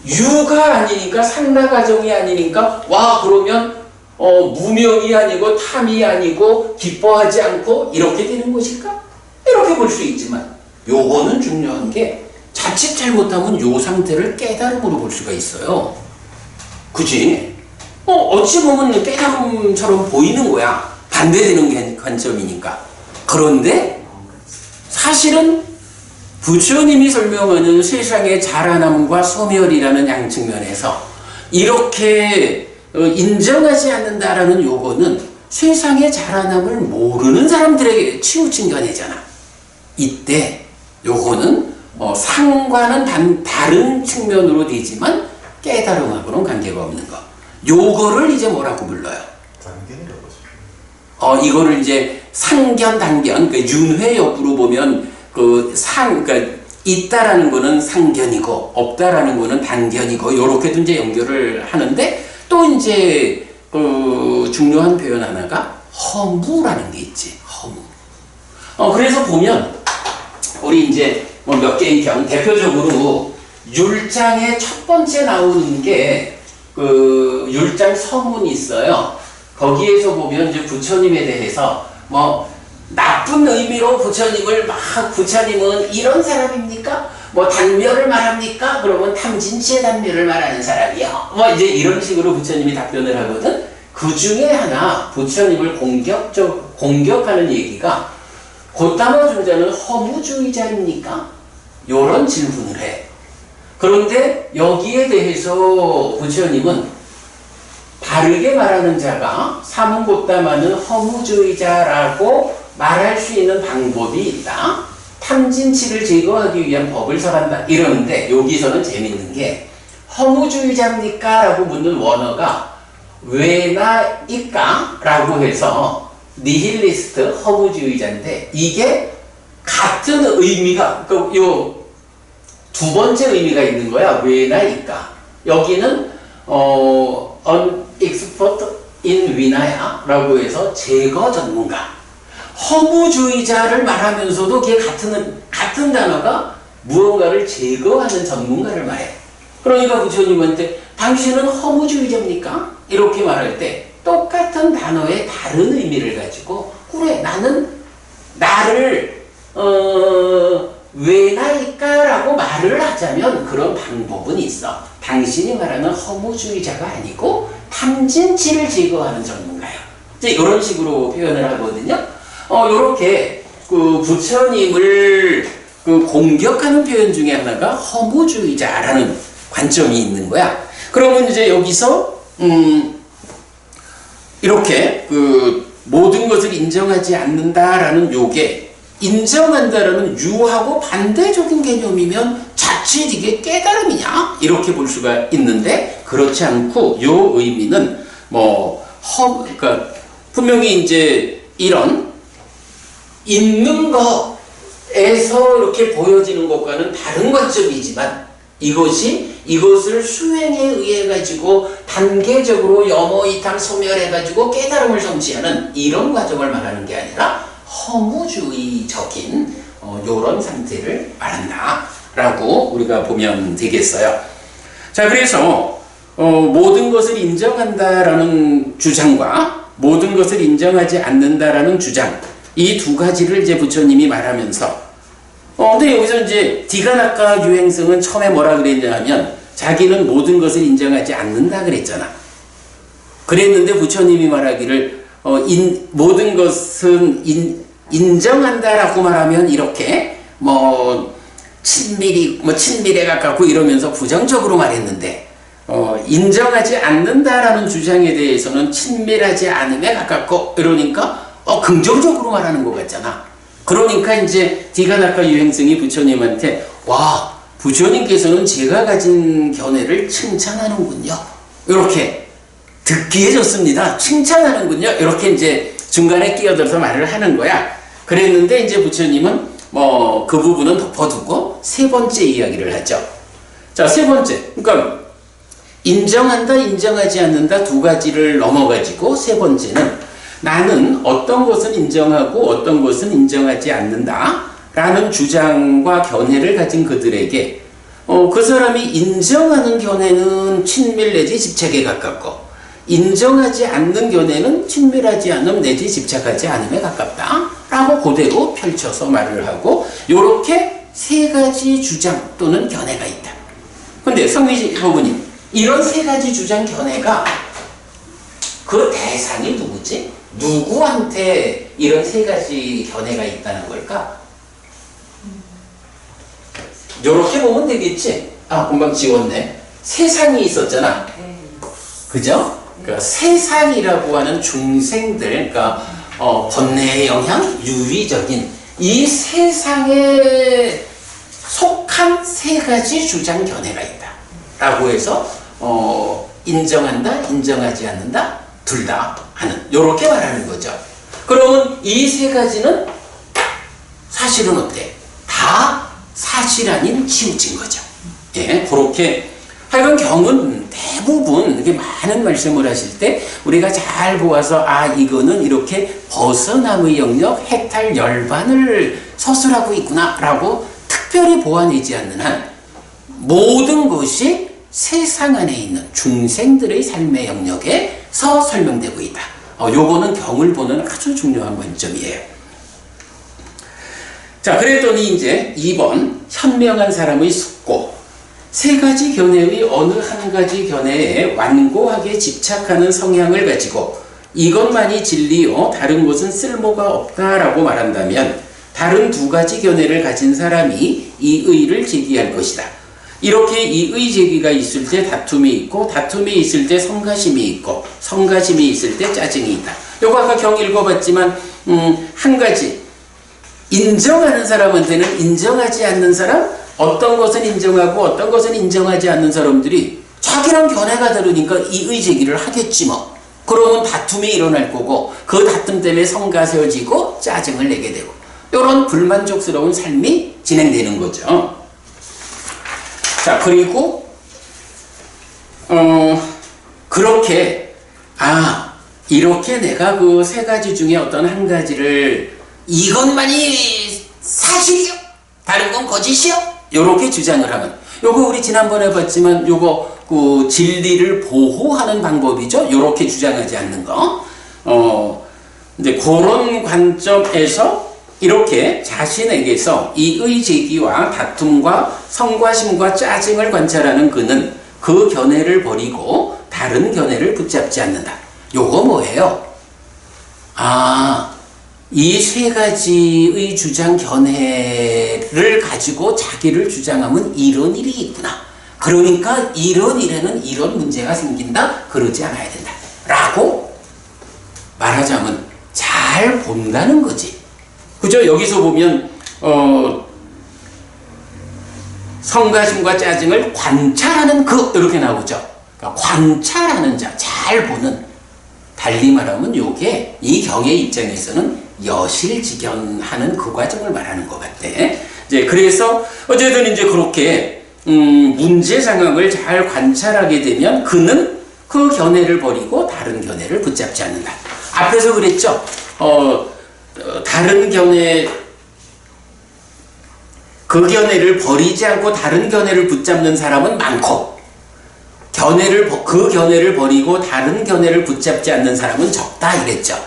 유가 아니니까 상나가정이 아니니까 그러면 무명이 아니고 탐이 아니고 기뻐하지 않고 이렇게 되는 것일까? 이렇게 볼 수 있지만 요거는 중요한 게 자칫 잘못하면 요 상태를 깨달음으로 볼 수가 있어요. 그치? 어찌 보면 깨달음처럼 보이는 거야. 반대되는 관점이니까. 그런데 사실은 부처님이 설명하는 세상의 자라남과 소멸이라는 양측면에서 이렇게 인정하지 않는다라는 요거는 세상의 자라남을 모르는 사람들에게 치우친 견해잖아. 이때 요거는 상과는 다른 측면으로 되지만 깨달음하고는 관계가 없는 거. 요거를 이제 뭐라고 불러요? 단견이라고 하죠. 이거를 이제 상견, 단견, 윤회 역으로 보면 그러니까 있다라는 거는 상견이고 없다라는 거는 단견이고 요렇게도 이제 연결을 하는데 또 이제 중요한 표현 하나가 허무라는 게 있지. 허무. 그래서 보면 우리 이제 몇 개의 대표적으로 율장의 첫 번째 나오는 게 율장 서문이 있어요. 거기에서 보면 이제 부처님에 대해서 나쁜 의미로 부처님은 이런 사람입니까? 단멸을 말합니까? 그러면 탐진치의 단멸을 말하는 사람이요. 이제 이런 식으로 부처님이 답변을 하거든. 그 중에 하나 부처님을 공격하는 얘기가 고타마 존자는 허무주의자입니까? 요런 질문을 해. 그런데 여기에 대해서 부처님은 바르게 말하는 자가 사문고타마는 허무주의자라고 말할 수 있는 방법이 있다. 탐진치를 제거하기 위한 법을 설한다. 이러는데 여기서는 재밌는 게 허무주의자입니까? 라고 묻는 원어가 왜나 이까라고 해서 니힐리스트 허무주의자인데 이게 같은 의미가 요 두 번째 의미가 있는 거야. 왜나 이까. 여기는 an expert in 위나야라고 해서 제거 전문가. 허무주의자를 말하면서도 그게 같은 단어가 무언가를 제거하는 전문가를 말해. 그러니까 부처님한테 당신은 허무주의자입니까? 이렇게 말할 때 똑같은 단어의 다른 의미를 가지고 그래 나는 나를 왜나이까라고 말을 하자면 그런 방법은 있어. 당신이 말하는 허무주의자가 아니고 탐진치를 제거하는 전문가요. 이제 이런 식으로 표현을 하거든요. 이렇게 그 부처님을 그 공격하는 표현 중에 하나가 허무주의자라는 관점이 있는 거야. 그러면 이제 여기서 이렇게 그 모든 것을 인정하지 않는다라는 요게 인정한다라는 유하고 반대적인 개념이면 자칫 이게 깨달음이냐 이렇게 볼 수가 있는데 그렇지 않고 요 의미는 그러니까 분명히 이제 이런 있는 것에서 이렇게 보여지는 것과는 다른 관점이지만 이것을 수행에 의해 가지고 단계적으로 염어이탕 소멸해 가지고 깨달음을 성취하는 이런 과정을 말하는 게 아니라 허무주의적인 요런 상태를 말한다라고 우리가 보면 되겠어요. 자, 그래서 모든 것을 인정한다라는 주장과 모든 것을 인정하지 않는다라는 주장 이 두 가지를 이제 부처님이 말하면서 근데 여기서 이제 디가나카 유행성은 처음에 뭐라 그랬냐 하면 자기는 모든 것을 인정하지 않는다 그랬잖아. 그랬는데 부처님이 말하기를 모든 것은 인정한다라고 말하면 이렇게 친밀에 가깝고 이러면서 부정적으로 말했는데 인정하지 않는다라는 주장에 대해서는 친밀하지 않음에 가깝고 이러니까 긍정적으로 말하는 것 같잖아. 그러니까 이제 디가나카 유행성이 부처님한테 와 부처님께서는 제가 가진 견해를 칭찬하는군요. 이렇게 듣기에 좋습니다. 칭찬하는군요. 이렇게 이제 중간에 끼어들어서 말을 하는 거야. 그랬는데 이제 부처님은 그 부분은 덮어두고 세 번째 이야기를 하죠. 자, 세 번째. 그러니까 인정한다, 인정하지 않는다 두 가지를 넘어가지고 세 번째는 나는 어떤 것은 인정하고 어떤 것은 인정하지 않는다 라는 주장과 견해를 가진 그들에게 그 사람이 인정하는 견해는 친밀 내지 집착에 가깝고 인정하지 않는 견해는 친밀하지 않음 내지 집착하지 않음에 가깝다 라고 그대로 펼쳐서 말을 하고 요렇게 세 가지 주장 또는 견해가 있다. 근데 성미지 부부님 이런 세 가지 주장 견해가 그 대상이 누구지? 누구한테 이런 세 가지 견해가 있다는 걸까? 요렇게 보면 되겠지? 금방 지웠네. 세상이 있었잖아. 그죠? 그러니까 세상이라고 하는 중생들, 그러니까 번뇌의 영향, 유의적인 이 세상에 속한 세 가지 주장 견해가 있다. 라고 해서 인정한다, 인정하지 않는다, 둘 다 하는 요렇게 말하는 거죠. 그러면 이 세 가지는 사실은 어때? 다 사실 아닌 치우친 거죠. 예, 그렇게 하여간 경은 대부분 이렇게 많은 말씀을 하실 때 우리가 잘 보아서 이거는 이렇게 벗어남의 영역 해탈 열반을 서술하고 있구나 라고 특별히 보아내지 않는 한 모든 것이 세상 안에 있는 중생들의 삶의 영역에서 설명되고 있다. 요거는 경을 보는 아주 중요한 관점이에요. 자, 그랬더니 이제 2번 현명한 사람의 숙고. 세 가지 견해의 어느 한 가지 견해에 완고하게 집착하는 성향을 가지고 이것만이 진리요 다른 것은 쓸모가 없다라고 말한다면 다른 두 가지 견해를 가진 사람이 이 의를 제기할 것이다. 이렇게 이 의 제기가 있을 때 다툼이 있고 다툼이 있을 때 성가심이 있고 성가심이 있을 때 짜증이 있다. 요거 아까 경 읽어봤지만 한 가지 인정하는 사람한테는 인정하지 않는 사람 어떤 것은 인정하고 어떤 것은 인정하지 않는 사람들이 자기랑 견해가 다르니까 이 의 제기를 하겠지 뭐. 그러면 다툼이 일어날 거고 그 다툼 때문에 성가 세워지고 짜증을 내게 되고 이런 불만족스러운 삶이 진행되는 거죠. 자, 그리고 그렇게 이렇게 내가 그 세 가지 중에 어떤 한 가지를 이것만이 사실이요, 다른 건 거짓이요, 요렇게 주장을 하면, 요거 우리 지난번에 봤지만 요거 그 진리를 보호하는 방법이죠. 요렇게 주장하지 않는 거. 이제 그런 관점에서 이렇게 자신에게서 이의 제기와 다툼과 성과심과 짜증을 관찰하는 그는 그 견해를 버리고 다른 견해를 붙잡지 않는다. 요거 뭐예요? 이 세 가지의 주장 견해를 가지고 자기를 주장하면 이런 일이 있구나. 그러니까 이런 일에는 이런 문제가 생긴다. 그러지 않아야 된다. 라고 말하자면 잘 본다는 거지. 그죠? 여기서 보면 성가심과 짜증을 관찰하는 그 이렇게 나오죠. 그러니까 관찰하는 자, 잘 보는. 달리 말하면 요게 이 경의 입장에서는 여실직연하는 그 과정을 말하는 것 같아. 이제 그래서 어쨌든 이제 그렇게 문제 상황을 잘 관찰하게 되면 그는 그 견해를 버리고 다른 견해를 붙잡지 않는다. 앞에서 그랬죠. 다른 견해, 그 견해를 버리지 않고 다른 견해를 붙잡는 사람은 많고, 그 견해를 버리고 다른 견해를 붙잡지 않는 사람은 적다 이랬죠.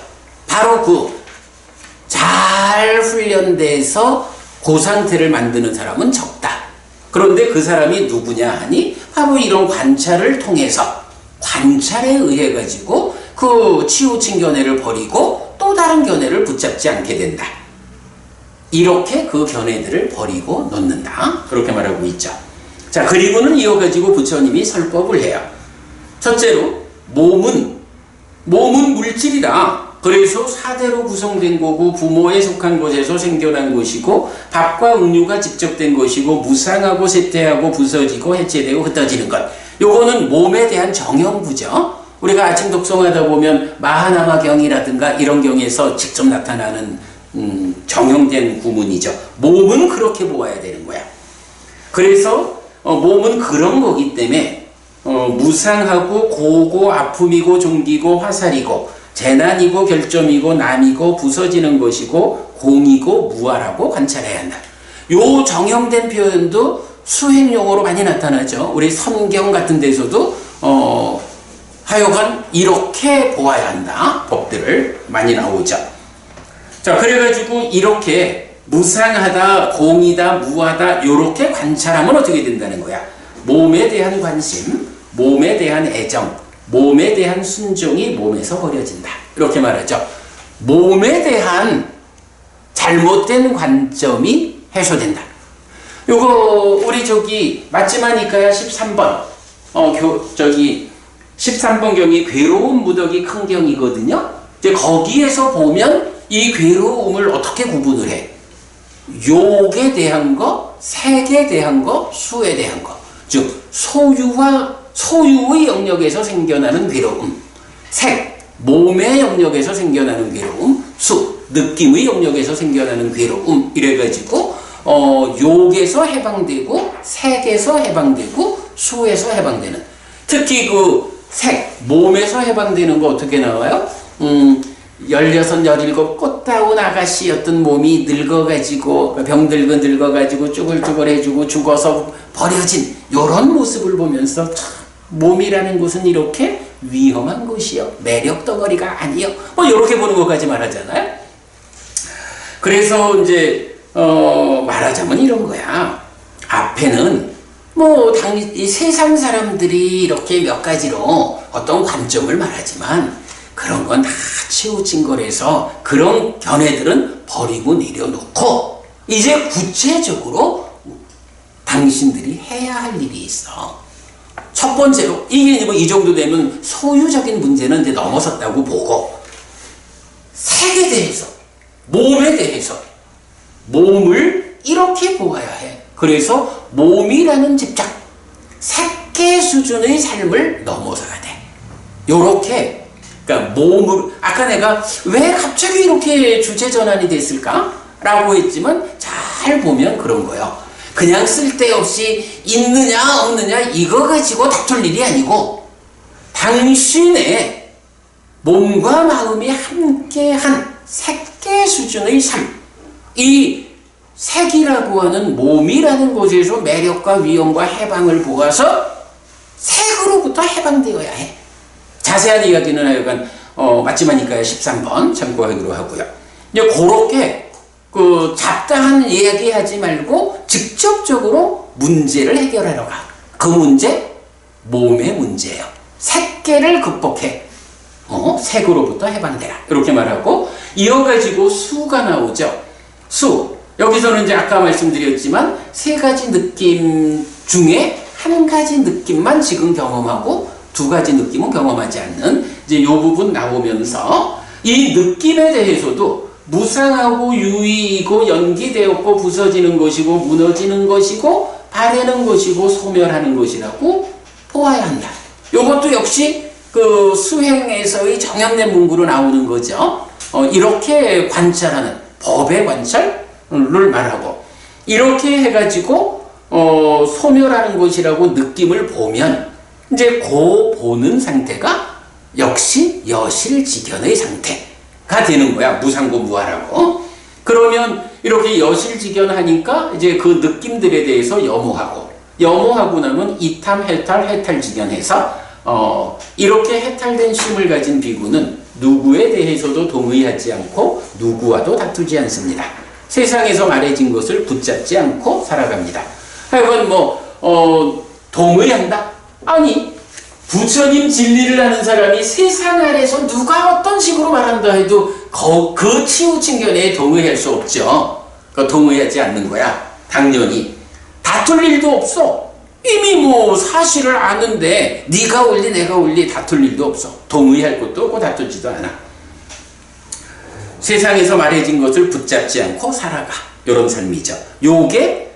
바로 그 잘 훈련돼서 그 상태를 만드는 사람은 적다. 그런데 그 사람이 누구냐 하니 바로 이런 관찰을 통해서, 관찰에 의해 가지고 그 치우친 견해를 버리고 또 다른 견해를 붙잡지 않게 된다. 이렇게 그 견해들을 버리고 놓는다. 그렇게 말하고 있죠. 자, 그리고는 이어가지고 부처님이 설법을 해요. 첫째로 몸은 물질이다. 그래서 사대로 구성된 거고 부모에 속한 것에서 생겨난 것이고 밥과 음료가 직접 된 것이고 무상하고 쇠퇴하고 부서지고 해체되고 흩어지는 것. 요거는 몸에 대한 정형부죠. 우리가 아침 독송하다 보면 마하나마경이라든가 이런 경에서 직접 나타나는 정형된 구문이죠. 몸은 그렇게 보아야 되는 거야. 그래서 몸은 그런 거기 때문에 무상하고 고고 아픔이고 종기고 화살이고 재난이고 결점이고 남이고 부서지는 것이고 공이고 무아라고 관찰해야 한다. 요 정형된 표현도 수행용어로 많이 나타나죠. 우리 선경 같은 데서도 하여간 이렇게 보아야 한다. 법들을 많이 나오죠. 자, 그래가지고 이렇게 무상하다, 공이다, 무하다 요렇게 관찰하면 어떻게 된다는 거야? 몸에 대한 관심, 몸에 대한 애정, 몸에 대한 순종이 몸에서 버려진다. 이렇게 말하죠. 몸에 대한 잘못된 관점이 해소된다. 요거 우리 맞지마니까야 13번 13번 경이 괴로운 무더기 큰 경이거든요. 이제 거기에서 보면 이 괴로움을 어떻게 구분을 해? 욕에 대한 거, 색에 대한 거, 수에 대한 거. 즉 소유의 영역에서 생겨나는 괴로움, 색, 몸의 영역에서 생겨나는 괴로움, 수, 느낌의 영역에서 생겨나는 괴로움. 이래가지고 욕에서 해방되고 색에서 해방되고 수에서 해방되는, 특히 그 색, 몸에서 해방되는 거 어떻게 나와요? 16, 17 꽃다운 아가씨였던 몸이 늙어가지고 병들고 쭈글쭈글해지고 죽어서 버려진 요런 모습을 보면서 참 몸이라는 것은 이렇게 위험한 것이요, 매력 덩어리가 아니요, 요렇게 보는 것까지 말하잖아요. 그래서 이제 말하자면 이런 거야. 앞에는 이 세상 사람들이 이렇게 몇 가지로 어떤 관점을 말하지만 그런 건 다 치우친 거라서 그런 견해들은 버리고 내려놓고 이제 구체적으로 당신들이 해야 할 일이 있어. 첫 번째로 이게 이 정도 되면 소유적인 문제는 이제 넘어섰다고 보고, 색에 대해서, 몸에 대해서, 몸을 이렇게 보아야 해. 그래서 몸이라는 집착, 색계 수준의 삶을 넘어서야 돼. 요렇게 그러니까 몸으로, 아까 내가 왜 갑자기 이렇게 주제 전환이 됐을까? 라고 했지만 잘 보면 그런 거예요. 그냥 쓸데없이 있느냐 없느냐 이거 가지고 다툴 일이 아니고 당신의 몸과 마음이 함께한 색계 수준의 삶, 이 색이라고 하는 몸이라는 곳에서 매력과 위엄과 해방을 보아서 색으로부터 해방되어야 해. 자세한 이야기는 하여간 맞지마니까요 13번 참고하기로 하고요. 이제 그렇게 그 잡다한 이야기하지 말고 직접적으로 문제를 해결하러 가. 그 문제 몸의 문제예요. 색계를 극복해. 색으로부터 해방되라. 이렇게 말하고 이어가지고 수가 나오죠. 수. 여기서는 이제 아까 말씀드렸지만 세 가지 느낌 중에 한 가지 느낌만 지금 경험하고 두 가지 느낌은 경험하지 않는 이제 이 부분 나오면서 이 느낌에 대해서도 무상하고 유의이고 연기되었고 부서지는 것이고 무너지는 것이고 바래는 것이고 소멸하는 것이라고 보아야 한다. 이것도 역시 그 수행에서의 정형된 문구로 나오는 거죠. 이렇게 관찰하는 법의 관찰을 말하고 이렇게 해가지고 소멸하는 것이라고 느낌을 보면 이제 그 보는 상태가 역시 여실직연의 상태가 되는 거야. 무상고 무아라고. 그러면 이렇게 여실직연하니까 이제 그 느낌들에 대해서 염호하고 나면 이탐, 해탈직연해서 이렇게 해탈된 심을 가진 비구는 누구에 대해서도 동의하지 않고 누구와도 다투지 않습니다. 세상에서 말해진 것을 붙잡지 않고 살아갑니다. 하여간 동의한다? 아니, 부처님 진리를 아는 사람이 세상 아래서 누가 어떤 식으로 말한다 해도 그 치우친견에 동의할 수 없죠. 동의하지 않는 거야. 당연히. 다툴 일도 없어. 이미 사실을 아는데 네가 옳리 내가 옳리 다툴 일도 없어. 동의할 것도 없고 다투지도 않아. 세상에서 말해진 것을 붙잡지 않고 살아가. 이런 삶이죠. 요게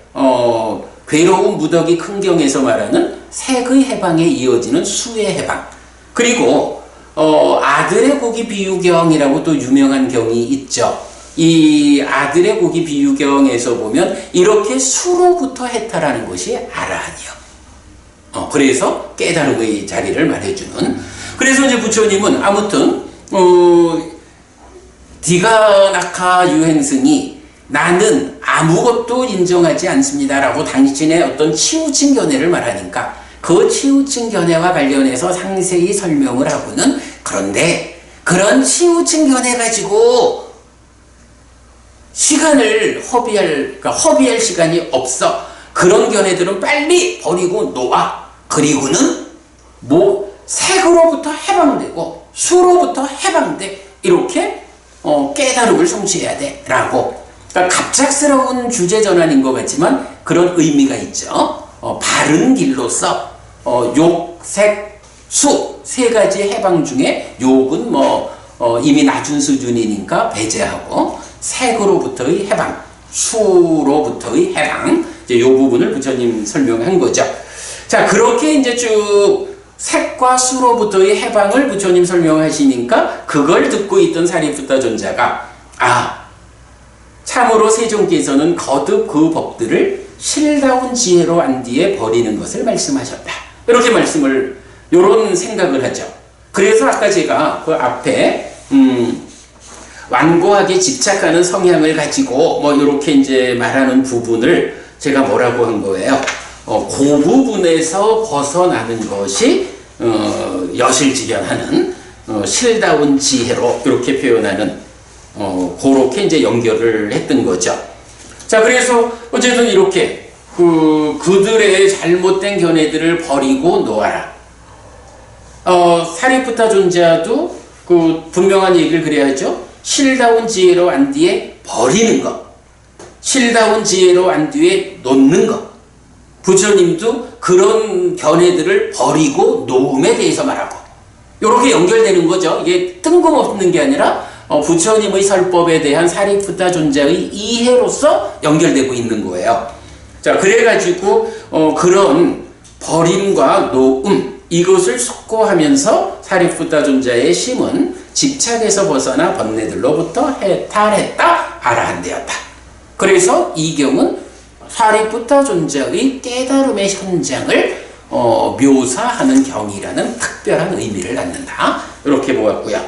괴로운 무더기 큰경에서 말하는 색의 해방에 이어지는 수의 해방. 그리고 아들의 고기 비유경이라고 또 유명한 경이 있죠. 이 아들의 고기 비유경에서 보면 이렇게 수로부터 해탈하는 것이 아라한이요. 그래서 깨달음의 자리를 말해주는. 그래서 이제 부처님은 아무튼 디가나카 유행승이 나는 아무것도 인정하지 않습니다라고 당신의 어떤 치우친 견해를 말하니까 그 치우친 견해와 관련해서 상세히 설명을 하고는 그런데 그런 치우친 견해 가지고 시간을 허비할 시간이 없어. 그런 견해들은 빨리 버리고 놓아. 그리고는 색으로부터 해방되고 수로부터 해방돼. 이렇게 깨달음을 성취해야 돼 라고. 그러니까 갑작스러운 주제 전환인 것 같지만 그런 의미가 있죠. 바른 길로서 욕, 색, 수 세 가지 해방 중에 욕은 이미 낮은 수준이니까 배제하고 색으로부터의 해방, 수로부터의 해방 이제 요 부분을 부처님 설명한 거죠. 자, 그렇게 이제 쭉 색과 수로부터의 해방을 부처님 설명하시니까 그걸 듣고 있던 사리푸타 존자가 참으로 세종께서는 거듭 그 법들을 실다운 지혜로 안 뒤에 버리는 것을 말씀하셨다. 이렇게 요런 생각을 하죠. 그래서 아까 제가 그 앞에 완고하게 집착하는 성향을 가지고 이렇게 이제 말하는 부분을 제가 뭐라고 한 거예요? 그 부분에서 벗어나는 것이 여실직연하는 실다운 지혜로 이렇게 표현하는 그렇게 이제 연결을 했던 거죠. 자, 그래서 어쨌든 이렇게 그들의 잘못된 견해들을 버리고 놓아라. 사리푸타 존자도 분명한 얘기를 그래야죠. 실다운 지혜로 안 뒤에 버리는 것, 실다운 지혜로 안 뒤에 놓는 것. 부처님도 그런 견해들을 버리고 놓음에 대해서 말하고 이렇게 연결되는 거죠. 이게 뜬금없는 게 아니라 부처님의 설법에 대한 사리푸타 존자의 이해로서 연결되고 있는 거예요. 자, 그래가지고 그런 버림과 놓음 이것을 숙고하면서 사리푸타 존자의 심은 집착에서 벗어나 번뇌들로부터 해탈했다, 아라한되었다. 그래서 이 경은 사리푸타 존자의 깨달음의 현장을 묘사하는 경이라는 특별한 의미를 갖는다. 이렇게 보았고요.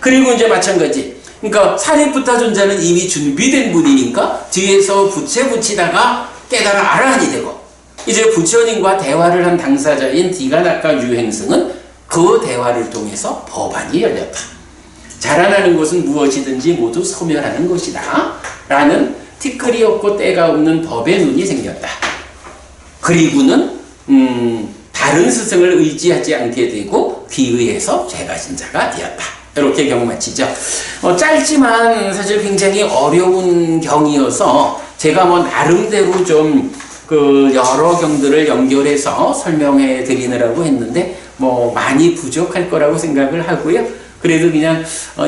그리고 이제 마찬가지. 그러니까 사리푸타 존자는 이미 준비된 분이니까 뒤에서 부채 붙이다가 깨달아 아라한이 되고, 이제 부처님과 대화를 한 당사자인 디가나카 유행승은 그 대화를 통해서 법안이 열렸다. 자라나는 것은 무엇이든지 모두 소멸하는 것이다 라는 티끌이 없고 때가 없는 법의 눈이 생겼다. 그리고는 다른 스승을 의지하지 않게 되고 귀의해서 죄가진 자가 되었다. 이렇게 경 마치죠. 짧지만 사실 굉장히 어려운 경이어서 제가 나름대로 좀 여러 경들을 연결해서 설명해 드리느라고 했는데 많이 부족할 거라고 생각을 하고요. 그래도 그냥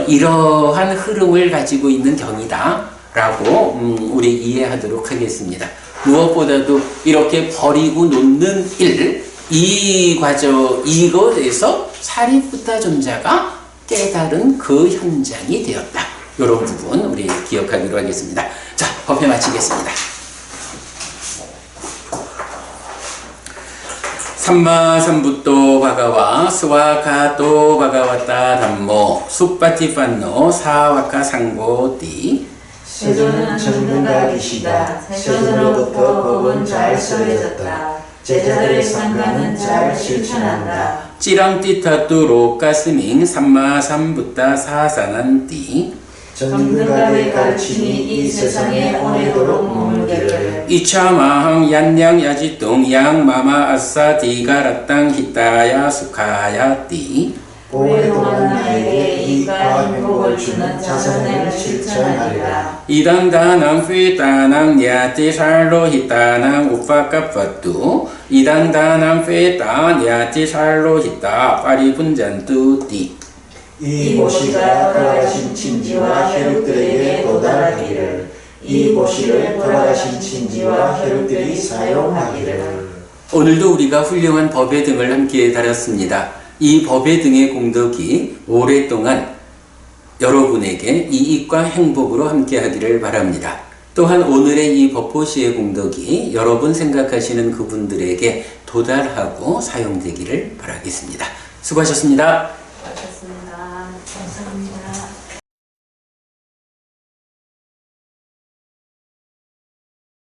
이러한 흐름을 가지고 있는 경이다 라고 우리 이해하도록 하겠습니다. 무엇보다도 이렇게 버리고 놓는 일, 이 과정, 이것에서 사리푸타 존자가 깨달은 그 현장이 되었다. 이런 부분 우리 기억하기로 하겠습니다. 자, 법회 마치겠습니다. 삼마삼부토 바가와 스와카토 바가와타 담모 수파티판노 사와카 상고띠. 세조는 전능가 계시다. 세조로부터 법은 잘 설해졌다. 제자들의 상가는 잘 실천한다. 찌랑띠타뚜 로카스밍 삼마삼부타 사사난띠. 전능가의 가르침이 이 세상에 오래도록 머물기를. 이차마항 얀양 야지똥 양마마 아싸 디가라땅 히타야 수카야띠. 오래동안 나에게 이익과 행복을 주는 자선을 실천하리라. 이당다낭 휘따낭 야티 살로 히따낭 우파카파뚜. 이당다낭 휘따 야티 살로 히따 파리분잔뚜띠. 이 모시가 돌아가신 친지와 혈육들에게 도달하기를. 이 모시를 돌아가신 친지와 혈육들이 사용하기를. 오늘도 우리가 훌륭한 법의 등을 함께 다뤘습니다. 이 법의 등의 공덕이 오랫동안 여러분에게 이익과 행복으로 함께 하기를 바랍니다. 또한 오늘의 이 법보시의 공덕이 여러분 생각하시는 그분들에게 도달하고 사용되기를 바라겠습니다. 수고하셨습니다.